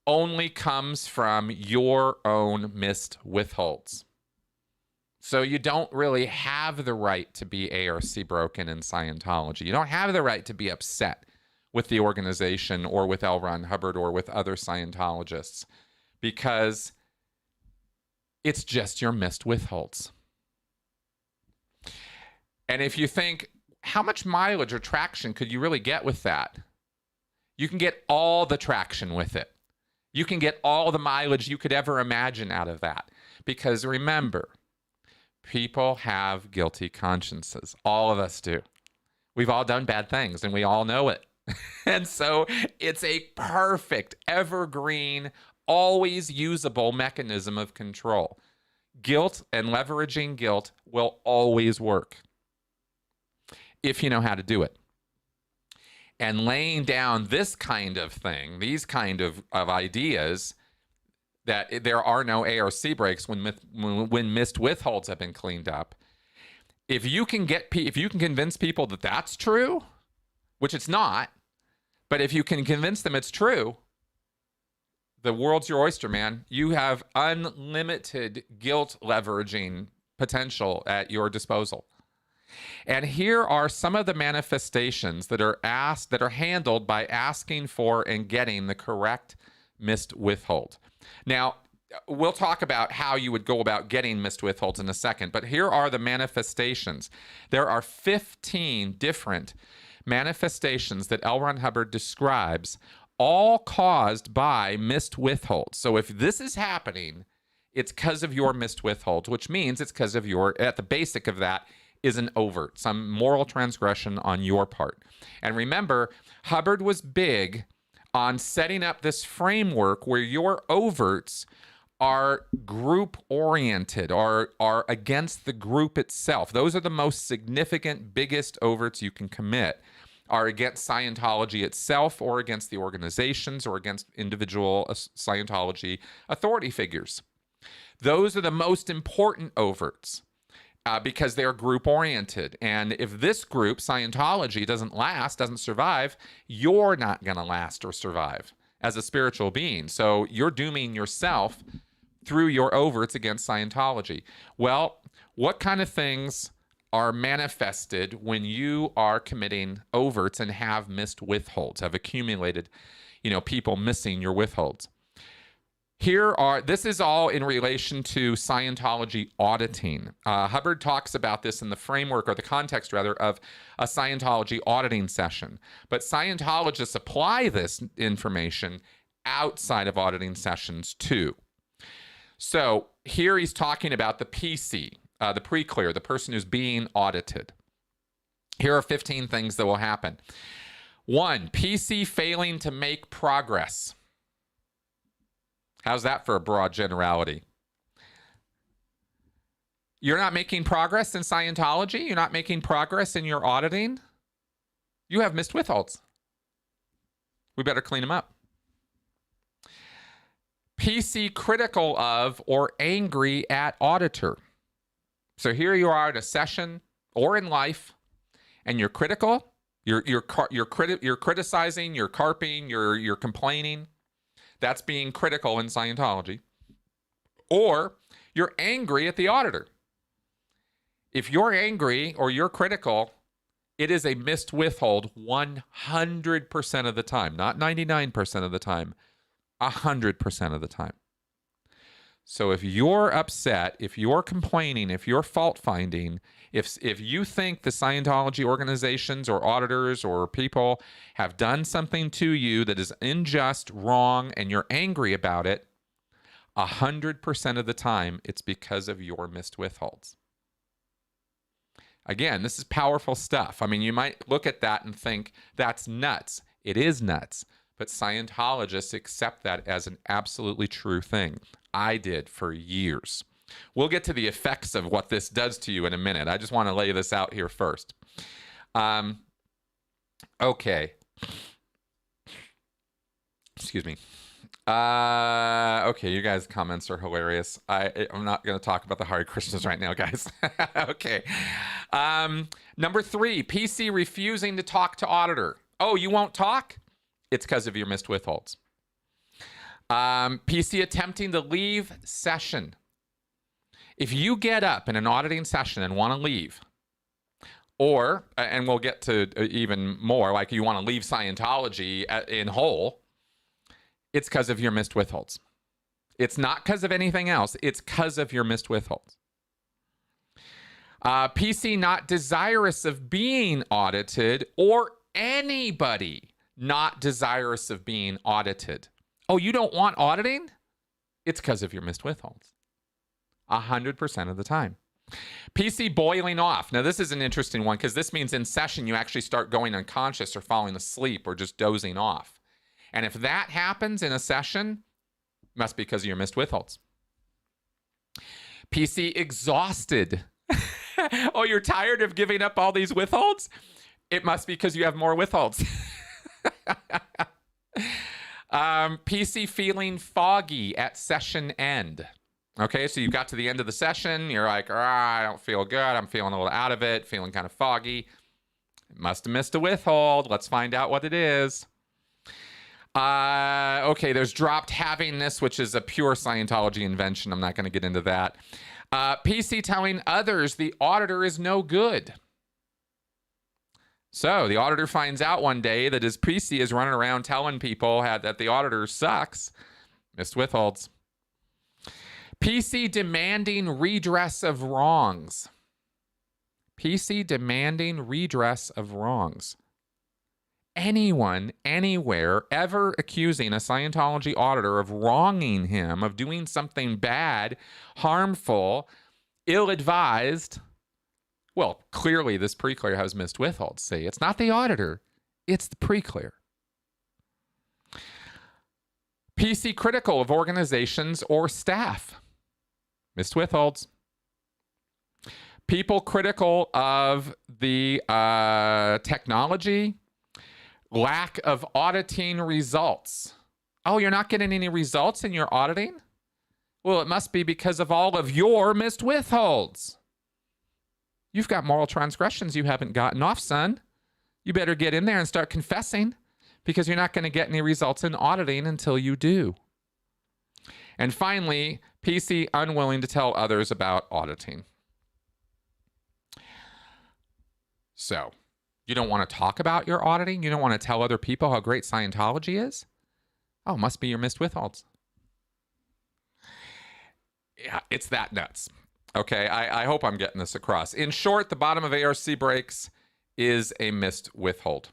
Speaker 1: only comes from your own missed withholds. So you don't really have the right to be ARC broken in Scientology. You don't have the right to be upset with the organization or with L. Ron Hubbard or with other Scientologists, because it's just your missed withholds. And if you think, how much mileage or traction could you really get with that? You can get all the traction with it. You can get all the mileage you could ever imagine out of that. Because remember, people have guilty consciences. All of us do. We've all done bad things and we all know it. And so it's a perfect, evergreen, always usable mechanism of control. Guilt and leveraging guilt will always work if you know how to do it. and laying down this kind of thing, these kind of ideas, that there are no ARC breaks when missed withholds have been cleaned up. If you can convince people that that's true, which it's not, but if you can convince them it's true, the world's your oyster, man. You have unlimited guilt leveraging potential at your disposal. And here are some of the manifestations that are handled by asking for and getting the correct missed withhold. Now, we'll talk about how you would go about getting missed withholds in a second, but here are the manifestations. There are 15 different manifestations that L. Ron Hubbard describes, all caused by missed withholds. So if this is happening, it's because of your missed withholds, which means it's because of at the basic of that is an overt, some moral transgression on your part. And remember, Hubbard was big on setting up this framework where your overts are group oriented, or are against the group itself. Those are the most significant, biggest overts you can commit, are against Scientology itself, or against the organizations, or against individual Scientology authority figures. Those are the most important overts because they're group oriented. And if this group, Scientology, doesn't survive, you're not going to last or survive as a spiritual being. So you're dooming yourself through your overts against Scientology. Well, what kind of things are manifested when you are committing overts and have missed withholds, have accumulated, people missing your withholds? This is all in relation to Scientology auditing. Hubbard talks about this in the framework, or the context rather, of a Scientology auditing session. But Scientologists apply this information outside of auditing sessions too. So here he's talking about the PC, the pre-clear, the person who's being audited. Here are 15 things that will happen. 1, PC failing to make progress. How's that for a broad generality? You're not making progress in Scientology? You're not making progress in your auditing? You have missed withholds. We better clean them up. PC critical of or angry at auditor. So here you are at a session or in life, and you're critical. You're criticizing. You're carping. You're complaining. That's being critical in Scientology. Or you're angry at the auditor. If you're angry or you're critical, it is a missed withhold 100% of the time, not 99% of the time, 100% of the time. So if you're upset, if you're complaining, if you're fault finding, if you think the Scientology organizations or auditors or people have done something to you that is unjust, wrong, and you're angry about it, 100% of the time, it's because of your missed withholds. Again, this is powerful stuff. I mean, you might look at that and think that's nuts. It is nuts. But Scientologists accept that as an absolutely true thing. I did for years. We'll get to the effects of what this does to you in a minute. I just want to lay this out here first. Okay. Excuse me. Okay, you guys' comments are hilarious. I'm not going to talk about the Hare Krishnas right now, guys. Okay. Number 3, PC refusing to talk to auditor. Oh, you won't talk? It's because of your missed withholds. PC attempting to leave session. If you get up in an auditing session and want to leave, or, and we'll get to even more, like you want to leave Scientology in whole, it's because of your missed withholds. It's not because of anything else. It's because of your missed withholds. PC not desirous of being audited, or anybody not desirous of being audited. Oh, you don't want auditing? It's because of your missed withholds. 100% of the time. PC boiling off. Now, this is an interesting one because this means in session you actually start going unconscious or falling asleep or just dozing off. And if that happens in a session, it must be because of your missed withholds. PC exhausted. Oh, you're tired of giving up all these withholds? It must be because you have more withholds. PC feeling foggy at session end. Okay, so you got to the end of the session. You're like, I don't feel good. I'm feeling a little out of it, feeling kind of foggy. Must have missed a withhold. Let's find out what it is. Okay, there's dropped havingness, which is a pure Scientology invention. I'm not going to get into that. PC telling others the auditor is no good. So the auditor finds out one day that his PC is running around telling people that the auditor sucks. Missed withholds. PC demanding redress of wrongs. PC demanding redress of wrongs. Anyone, anywhere, ever accusing a Scientology auditor of wronging him, of doing something bad, harmful, ill-advised, well, clearly this pre-clear has missed withholds. See, it's not the auditor, it's the pre-clear. PC critical of organizations or staff. Missed withholds. People critical of the technology. Lack of auditing results. Oh, you're not getting any results in your auditing? Well, it must be because of all of your missed withholds. You've got moral transgressions you haven't gotten off, son. You better get in there and start confessing, because you're not going to get any results in auditing until you do. And finally, PC unwilling to tell others about auditing. So, you don't want to talk about your auditing? You don't want to tell other people how great Scientology is? Oh, must be your missed withholds. Yeah, it's that nuts. Okay, I hope I'm getting this across. In short, the bottom of ARC breaks is a missed withhold.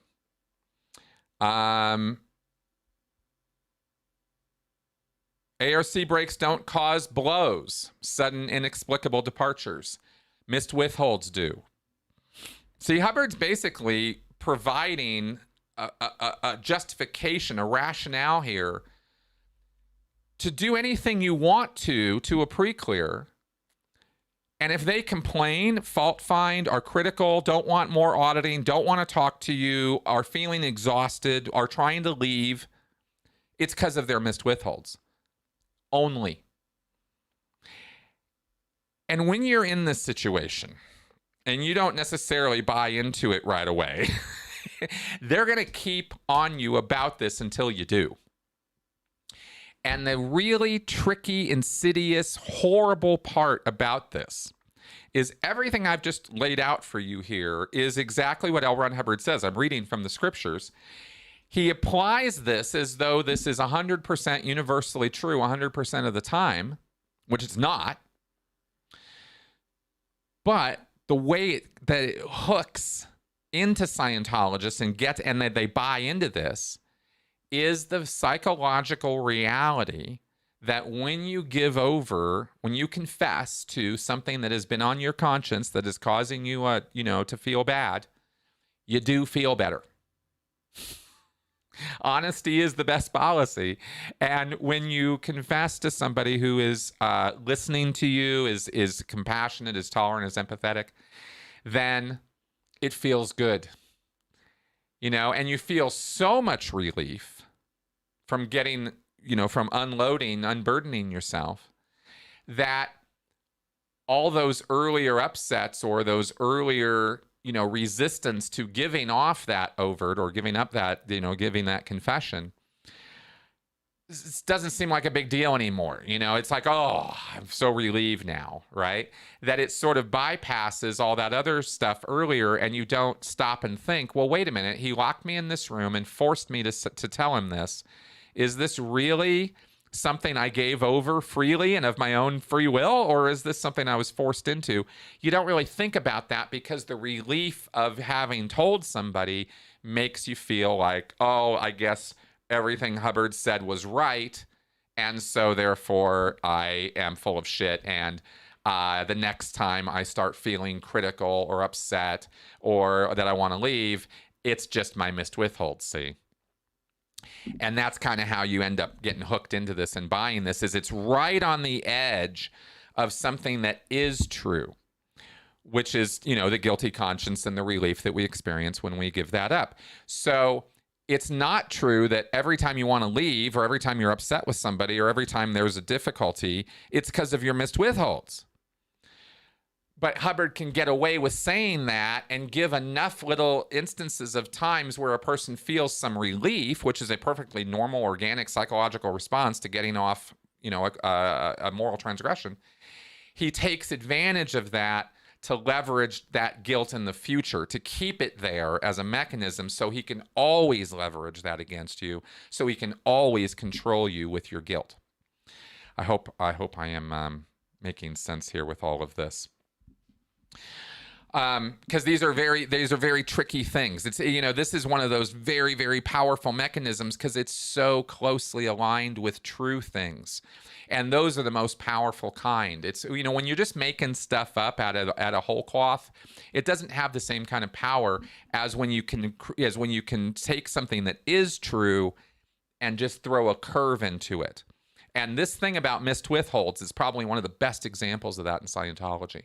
Speaker 1: ARC breaks don't cause blows, sudden inexplicable departures. Missed withholds do. See, Hubbard's basically providing a justification, a rationale here to do anything you want to a pre-clear. And if they complain, fault find, are critical, don't want more auditing, don't want to talk to you, are feeling exhausted, are trying to leave, it's because of their missed withholds. Only. And when you're in this situation, and you don't necessarily buy into it right away, they're going to keep on you about this until you do. And the really tricky, insidious, horrible part about this is everything I've just laid out for you here is exactly what L. Ron Hubbard says. I'm reading from the scriptures. He applies this as though this is 100% universally true 100% of the time, which it's not. But the way that it hooks into Scientologists and that they buy into this is the psychological reality that when you give over, when you confess to something that has been on your conscience that is causing you, to feel bad, you do feel better. Honesty is the best policy. And when you confess to somebody who is listening to you, is compassionate, is tolerant, is empathetic, then it feels good. And you feel so much relief from getting, from unloading, unburdening yourself, that all those earlier upsets or those earlier, resistance to giving off that overt or giving up that, giving that confession, it doesn't seem like a big deal anymore. It's like, oh, I'm so relieved now, right? That it sort of bypasses all that other stuff earlier, and you don't stop and think, well, wait a minute, he locked me in this room and forced me to tell him this. Is this really something I gave over freely and of my own free will, or is this something I was forced into? You don't really think about that because the relief of having told somebody makes you feel like, oh, I guess everything Hubbard said was right, and so therefore I am full of shit, and the next time I start feeling critical or upset or that I want to leave, it's just my missed withholds, see? And that's kind of how you end up getting hooked into this and buying this, is it's right on the edge of something that is true, which is, the guilty conscience and the relief that we experience when we give that up. So It's not true that every time you want to leave or every time you're upset with somebody or every time there's a difficulty, it's because of your missed withholds. But Hubbard can get away with saying that and give enough little instances of times where a person feels some relief, which is a perfectly normal, organic, psychological response to getting off, a moral transgression. He takes advantage of that to leverage that guilt in the future, to keep it there as a mechanism so he can always leverage that against you, so he can always control you with your guilt. I hope I am making sense here with all of this. Because these are very tricky things. It's, this is one of those very, very powerful mechanisms because it's so closely aligned with true things. And those are the most powerful kind. It's, when you're just making stuff up out of whole cloth, it doesn't have the same kind of power as when you can take something that is true and just throw a curve into it. And this thing about missed withholds is probably one of the best examples of that in Scientology.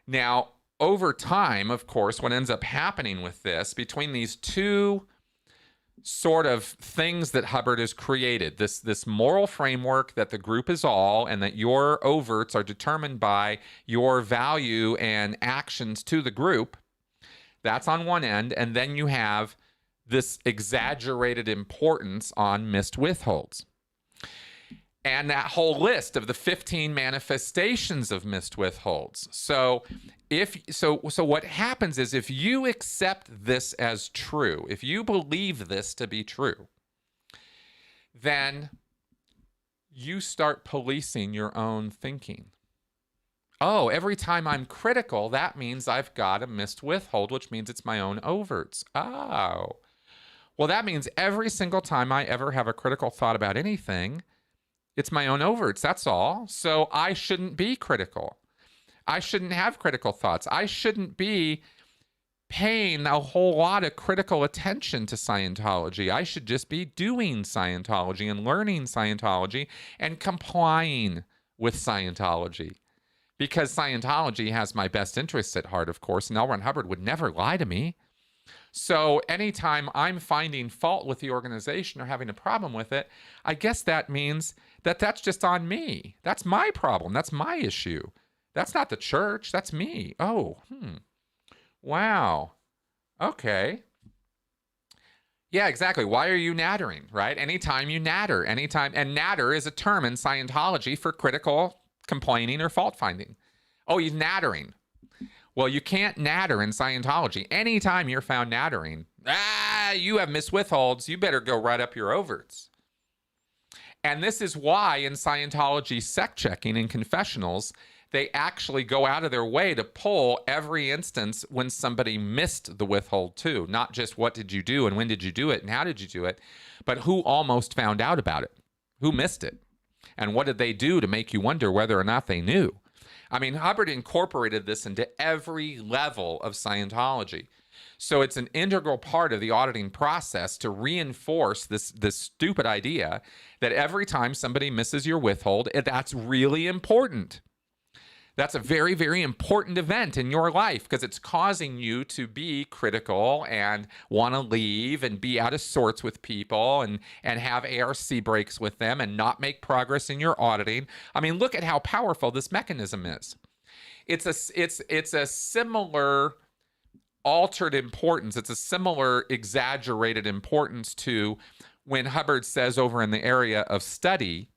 Speaker 1: Now, over time, of course, what ends up happening with this, between these two sort of things that Hubbard has created, this moral framework that the group is all, and that your overts are determined by your value and actions to the group, that's on one end, and then you have this exaggerated importance on missed withholds. And that whole list of the 15 manifestations of missed withholds. So what happens is, if you accept this as true, if you believe this to be true, then you start policing your own thinking. Oh, every time I'm critical, that means I've got a missed withhold, which means it's my own overts. Oh, well, that means every single time I ever have a critical thought about anything, it's my own overts, that's all. So I shouldn't be critical. I shouldn't have critical thoughts. I shouldn't be paying a whole lot of critical attention to Scientology. I should just be doing Scientology and learning Scientology and complying with Scientology. Because Scientology has my best interests at heart, of course, and L. Ron Hubbard would never lie to me. So anytime I'm finding fault with the organization or having a problem with it, I guess that means that that's just on me. That's my problem. That's my issue. That's not the church. That's me. Oh, wow. Okay. Yeah, exactly. Why are you nattering, right? Anytime you natter, and natter is a term in Scientology for critical complaining or fault finding. Oh, he's nattering. Well, you can't natter in Scientology. Anytime you're found nattering, you have missed withholds, you better go right up your overts. And this is why in Scientology sect checking and confessionals, they actually go out of their way to pull every instance when somebody missed the withhold too. Not just what did you do and when did you do it and how did you do it, but who almost found out about it, who missed it, and what did they do to make you wonder whether or not they knew. I mean, Hubbard incorporated this into every level of Scientology. So it's an integral part of the auditing process to reinforce this stupid idea that every time somebody misses your withhold, that's really important. That's a very, very important event in your life because it's causing you to be critical and want to leave and be out of sorts with people and have ARC breaks with them and not make progress in your auditing. I mean, look at how powerful this mechanism is. It's a similar altered importance. It's a similar exaggerated importance to when Hubbard says over in the area of study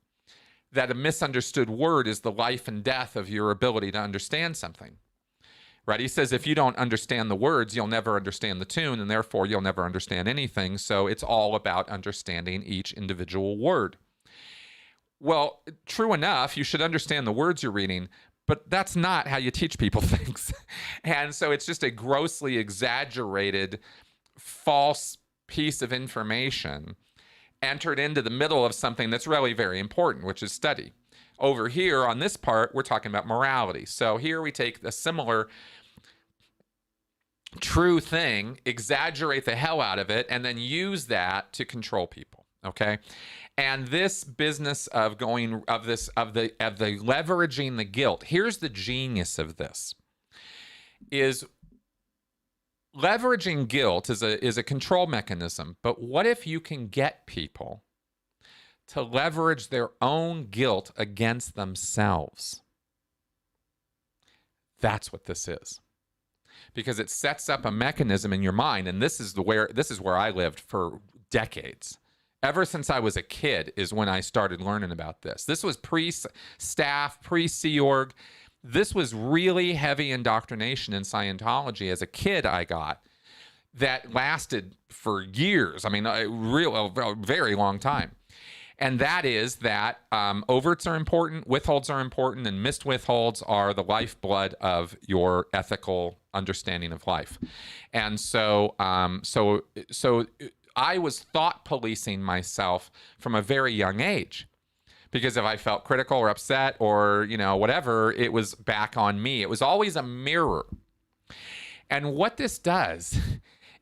Speaker 1: that a misunderstood word is the life and death of your ability to understand something, right? He says if you don't understand the words, you'll never understand the tune, and therefore you'll never understand anything. So it's all about understanding each individual word. Well, true enough, you should understand the words you're reading, but that's not how you teach people things. And so it's just a grossly exaggerated, false piece of information entered into the middle of something that's really very important, which is study. Over here on this part, we're talking about morality. So here we take a similar true thing, exaggerate the hell out of it, and then use that to control people. Okay? And this business of the leveraging the guilt, here's the genius of this, is leveraging guilt is a control mechanism. But what if you can get people to leverage their own guilt against themselves? That's what this is. Because it sets up a mechanism in your mind, and this is where I lived for decades. Ever since I was a kid is when I started learning about this. This was pre-staff, pre-Sea Org. This was really heavy indoctrination in Scientology as a kid I got that lasted for years. I mean, a very long time. And that is that overts are important, withholds are important, and missed withholds are the lifeblood of your ethical understanding of life. And so I was thought policing myself from a very young age, because if I felt critical or upset or, whatever, it was back on me. It was always a mirror. And what this does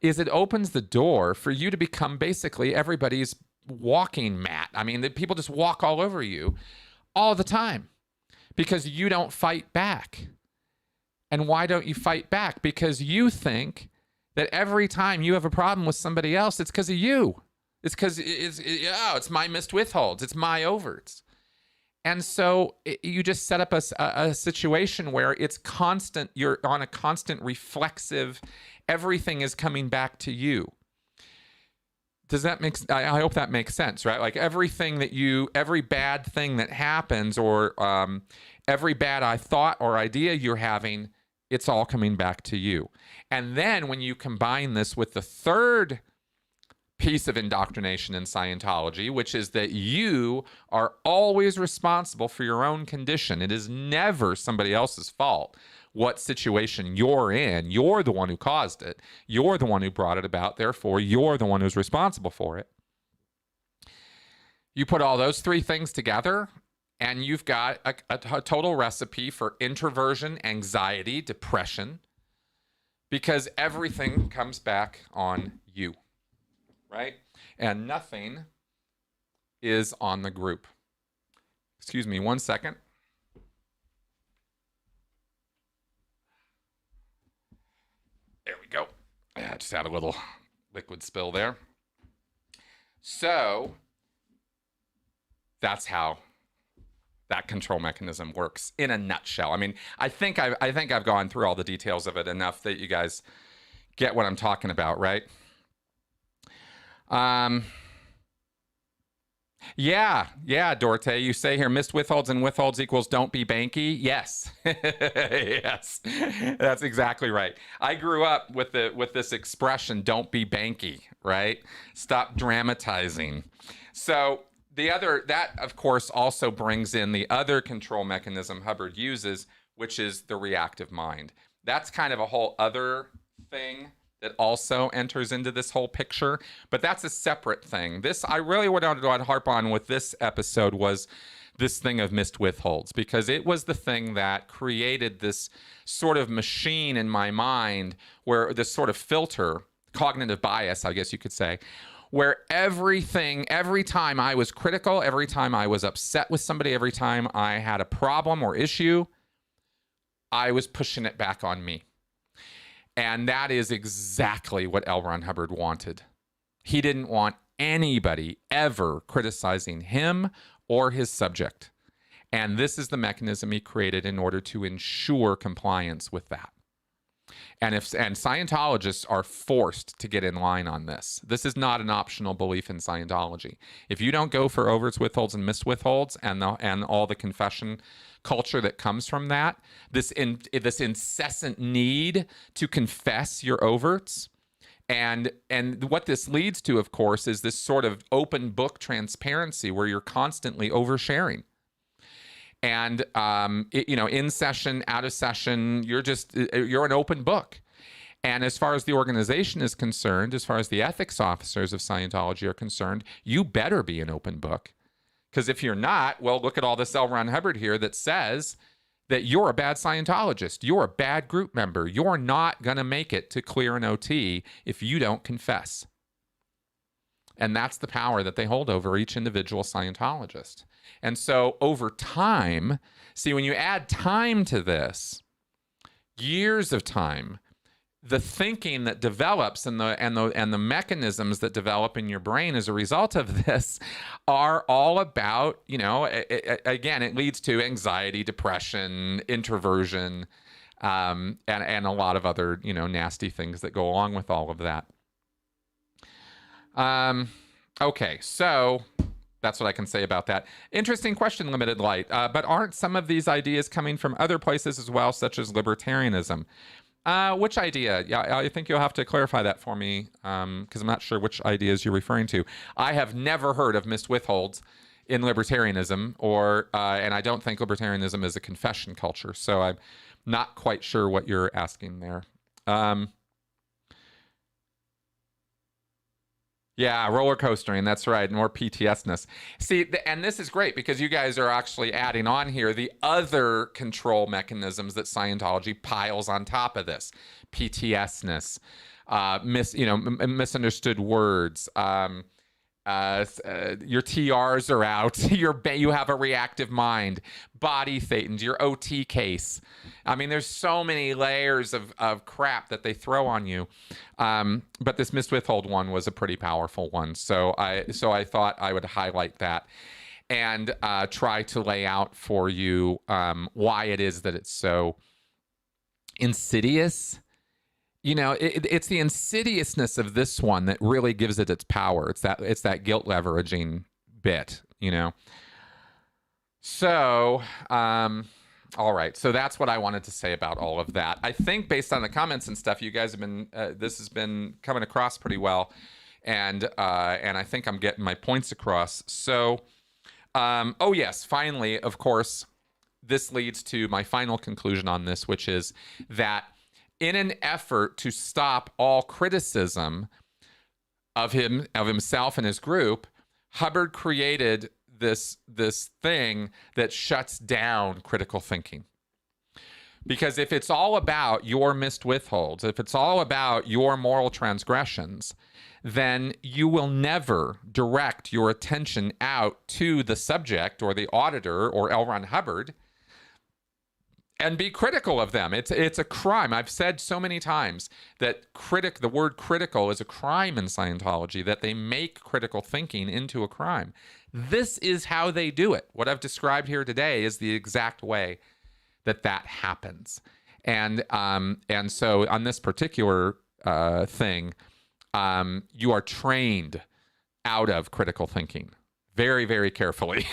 Speaker 1: is it opens the door for you to become basically everybody's walking mat. I mean, people just walk all over you all the time because you don't fight back. And why don't you fight back? Because you think that every time you have a problem with somebody else, it's because of you. It's because it's my missed withholds. It's my overts. And so you just set up a situation where it's constant. You're on a constant reflexive, everything is coming back to you. Does that make sense? I hope that makes sense, right? Like every bad thing that happens, or every bad thought or idea you're having, it's all coming back to you. And then when you combine this with the third piece of indoctrination in Scientology, which is that you are always responsible for your own condition. It is never somebody else's fault what situation you're in. You're the one who caused it. You're the one who brought it about. Therefore, you're the one who's responsible for it. You put all those three things together, and you've got a total recipe for introversion, anxiety, depression, because everything comes back on you, right? And nothing is on the group. Excuse me 1 second. There we go. I just had a little liquid spill there. So that's how that control mechanism works in a nutshell. I mean, I think I've gone through all the details of it enough that you guys get what I'm talking about, right? Yeah, Dorte, you say here, missed withholds and withholds equals don't be banky. Yes. Yes. That's exactly right. I grew up with this expression, don't be banky, right? Stop dramatizing. So that of course also brings in the other control mechanism Hubbard uses, which is the reactive mind. That's kind of a whole other thing that also enters into this whole picture, but that's a separate thing. I really wanted to harp on with this episode was this thing of missed withholds, because it was the thing that created this sort of machine in my mind, where this sort of filter, cognitive bias, I guess you could say, where every time I was critical, every time I was upset with somebody, every time I had a problem or issue, I was pushing it back on me. And that is exactly what L. Ron Hubbard wanted. He didn't want anybody ever criticizing him or his subject. And this is the mechanism he created in order to ensure compliance with that. And Scientologists are forced to get in line on this. This is not an optional belief in Scientology. If you don't go for overts, withholds, and missed withholds, and all the confession culture that comes from that, this incessant need to confess your overts, and what this leads to, of course, is this sort of open book transparency where you're constantly oversharing. And in session, out of session, you're an open book. And as far as the organization is concerned, as far as the ethics officers of Scientology are concerned, you better be an open book. Because if you're not, well, look at all this L. Ron Hubbard here that says that you're a bad Scientologist. You're a bad group member. You're not going to make it to clear an OT if you don't confess. And that's the power that they hold over each individual Scientologist. And so over time, see, when you add time to this, years of time, the thinking that develops and the mechanisms that develop in your brain as a result of this are all about, again, it leads to anxiety, depression, introversion, and a lot of other, nasty things that go along with all of that. Okay, so that's what I can say about that. Interesting question, Limited Light. But aren't some of these ideas coming from other places as well, such as libertarianism? Which idea? Yeah, I think you'll have to clarify that for me, because I'm not sure which ideas you're referring to. I have never heard of withholds in libertarianism, and I don't think libertarianism is a confession culture, so I'm not quite sure what you're asking there. Yeah, roller coastering. That's right. More PTSness. See, and this is great because you guys are actually adding on here the other control mechanisms that Scientology piles on top of this: PTSness, misunderstood words. Your TRs are out. You have a reactive mind. Body thetans. Your OT case. I mean, there's so many layers of crap that they throw on you. But this withhold one was a pretty powerful one. So I thought I would highlight that and try to lay out for you why it is that it's so insidious. It's the insidiousness of this one that really gives it its power. It's that guilt leveraging bit, So, all right. So that's what I wanted to say about all of that. I think based on the comments and stuff, you guys have been, this has been coming across pretty well. And I think I'm getting my points across. So, oh yes, finally, of course, this leads to my final conclusion on this, which is that in an effort to stop all criticism of himself and his group, Hubbard created this thing that shuts down critical thinking. Because if it's all about your missed withholds, if it's all about your moral transgressions, then you will never direct your attention out to the subject or the auditor or L. Ron Hubbard and be critical of them. It's a crime. I've said so many times that the word critical is a crime in Scientology, that they make critical thinking into a crime. This is how they do it. What I've described here today is the exact way that happens. And so on this particular thing, you are trained out of critical thinking very, very carefully.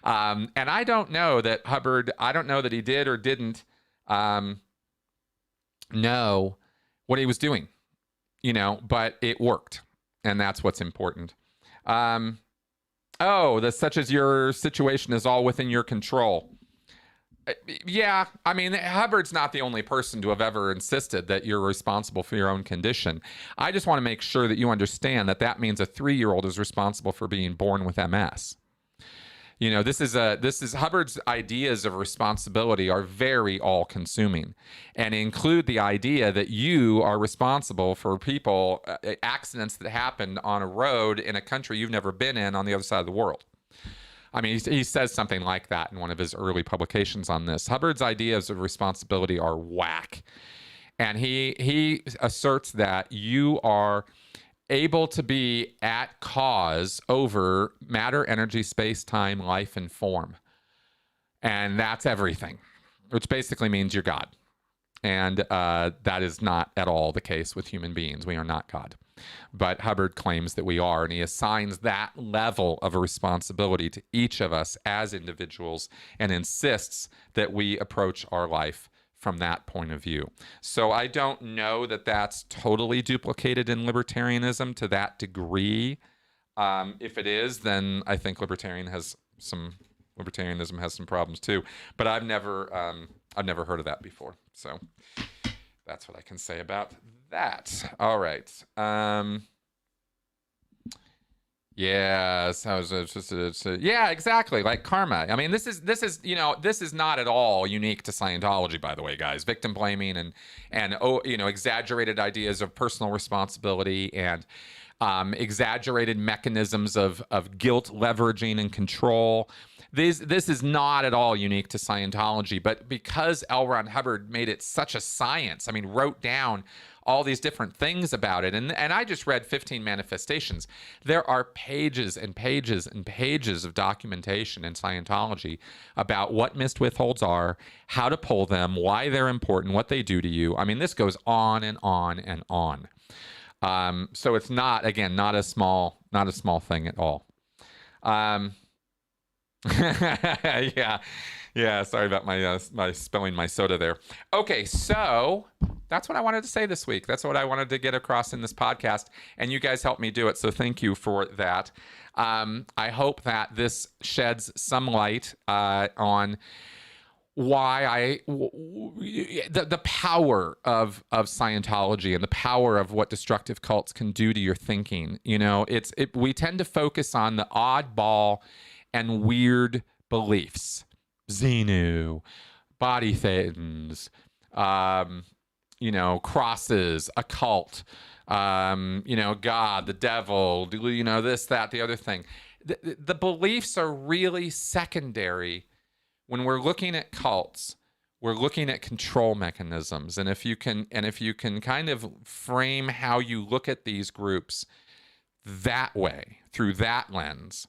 Speaker 1: And I don't know that Hubbard, I don't know that he did or didn't know what he was doing, but it worked. And that's what's important. Such as your situation is all within your control. Yeah, I mean, Hubbard's not the only person to have ever insisted that you're responsible for your own condition. I just want to make sure that you understand that means a 3-year-old is responsible for being born with MS. This is Hubbard's ideas of responsibility are very all-consuming and include the idea that you are responsible for accidents that happened on a road in a country you've never been in on the other side of the world. I mean, he says something like that in one of his early publications on this. Hubbard's ideas of responsibility are whack. And he asserts that you are able to be at cause over matter, energy, space, time, life, and form. And that's everything, which basically means you're God. And that is not at all the case with human beings. We are not God. But Hubbard claims that we are, and he assigns that level of a responsibility to each of us as individuals and insists that we approach our life from that point of view. So I don't know that that's totally duplicated in libertarianism to that degree. If it is, then I think libertarianism has some problems too. But I've never heard of that before. So that's what I can say about that. All right. Yeah, so yeah, exactly. Like karma. I mean, this is not at all unique to Scientology, by the way, guys. Victim blaming and exaggerated ideas of personal responsibility and exaggerated mechanisms of guilt leveraging and control. this is not at all unique to Scientology, but because L. Ron Hubbard made it such a science, I mean, wrote down all these different things about it. And I just read 15 manifestations. There are pages and pages and pages of documentation in Scientology about what missed withholds are, how to pull them, why they're important, what they do to you. I mean, this goes on and on and on. So it's not, again, not a small thing at all. Yeah. Sorry about my spilling my soda there. Okay, so that's what I wanted to say this week. That's what I wanted to get across in this podcast, and you guys helped me do it. So thank you for that. I hope that this sheds some light on why the power of Scientology and the power of what destructive cults can do to your thinking. You know, we tend to focus on the oddball and weird beliefs. Xenu, body thetans, crosses, occult, God, the devil, this, that, the other thing. The beliefs are really secondary. When we're looking at cults, we're looking at control mechanisms. And if you can kind of frame how you look at these groups that way, through that lens,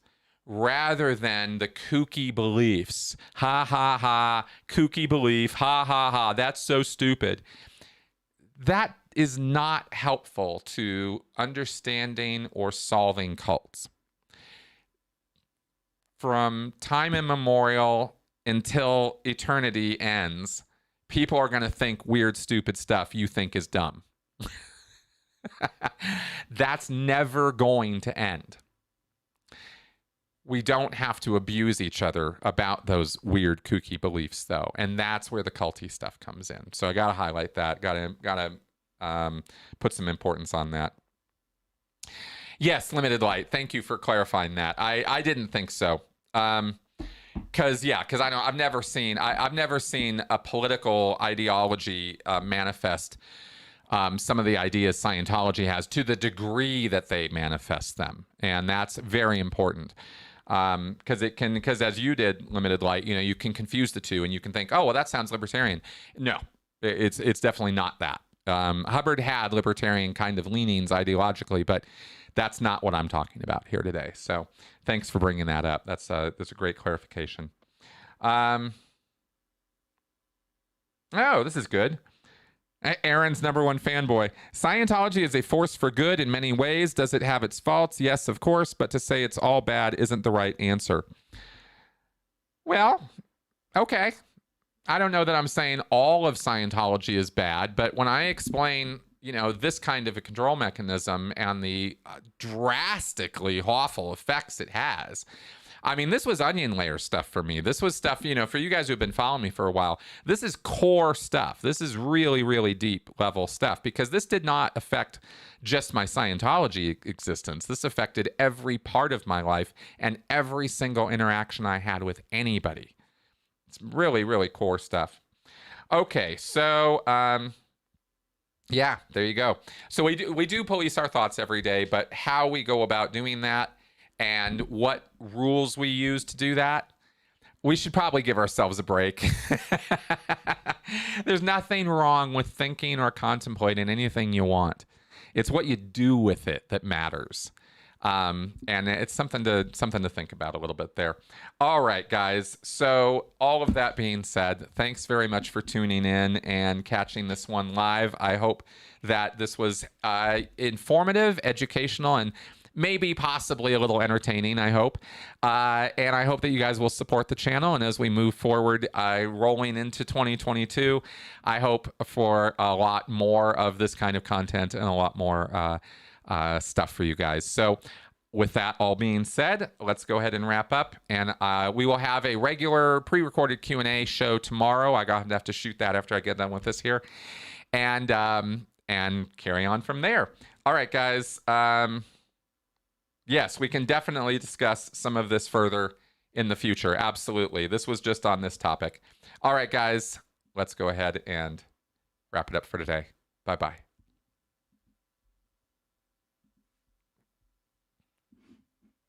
Speaker 1: rather than the kooky beliefs, ha, ha, ha, kooky belief, ha, ha, ha, that's so stupid. That is not helpful to understanding or solving cults. From time immemorial until eternity ends, people are going to think weird, stupid stuff you think is dumb. That's never going to end. We don't have to abuse each other about those weird, kooky beliefs, though, and that's where the culty stuff comes in. So I got to highlight that. Got to put some importance on that. Yes, limited light. Thank you for clarifying that. I didn't think so. Because I've never seen a political ideology manifest some of the ideas Scientology has to the degree that they manifest them, and that's very important. Because as you did, limited light, you can confuse the two, and you can think, oh, well, that sounds libertarian. No, it's definitely not that. Hubbard had libertarian kind of leanings ideologically, but that's not what I'm talking about here today. So thanks for bringing that up. That's a great clarification. Oh, this is good. Aaron's #1 fanboy. Scientology is a force for good in many ways. Does it have its faults? Yes, of course. But to say it's all bad isn't the right answer. Well, okay. I don't know that I'm saying all of Scientology is bad, but when I explain, this kind of a control mechanism and the drastically awful effects it has, I mean, this was onion layer stuff for me. This was stuff, for you guys who've been following me for a while, this is core stuff. This is really, really deep level stuff, because this did not affect just my Scientology existence. This affected every part of my life and every single interaction I had with anybody. It's really, really core stuff. Okay, so yeah, there you go. So we do police our thoughts every day, but how we go about doing that and what rules we use to do that, we should probably give ourselves a break. There's nothing wrong with thinking or contemplating anything you want. It's what you do with it that matters. And it's something to think about a little bit there. All right, guys. So all of that being said, thanks very much for tuning in and catching this one live. I hope that this was informative, educational, and maybe possibly a little entertaining, I hope. And I hope that you guys will support the channel. And as we move forward, rolling into 2022, I hope for a lot more of this kind of content and a lot more stuff for you guys. So with that all being said, let's go ahead and wrap up. And we will have a regular pre-recorded Q&A show tomorrow. I have to shoot that after I get done with this here. And carry on from there. All right, guys. Yes, we can definitely discuss some of this further in the future. Absolutely. This was just on this topic. All right, guys, let's go ahead and wrap it up for today. Bye-bye.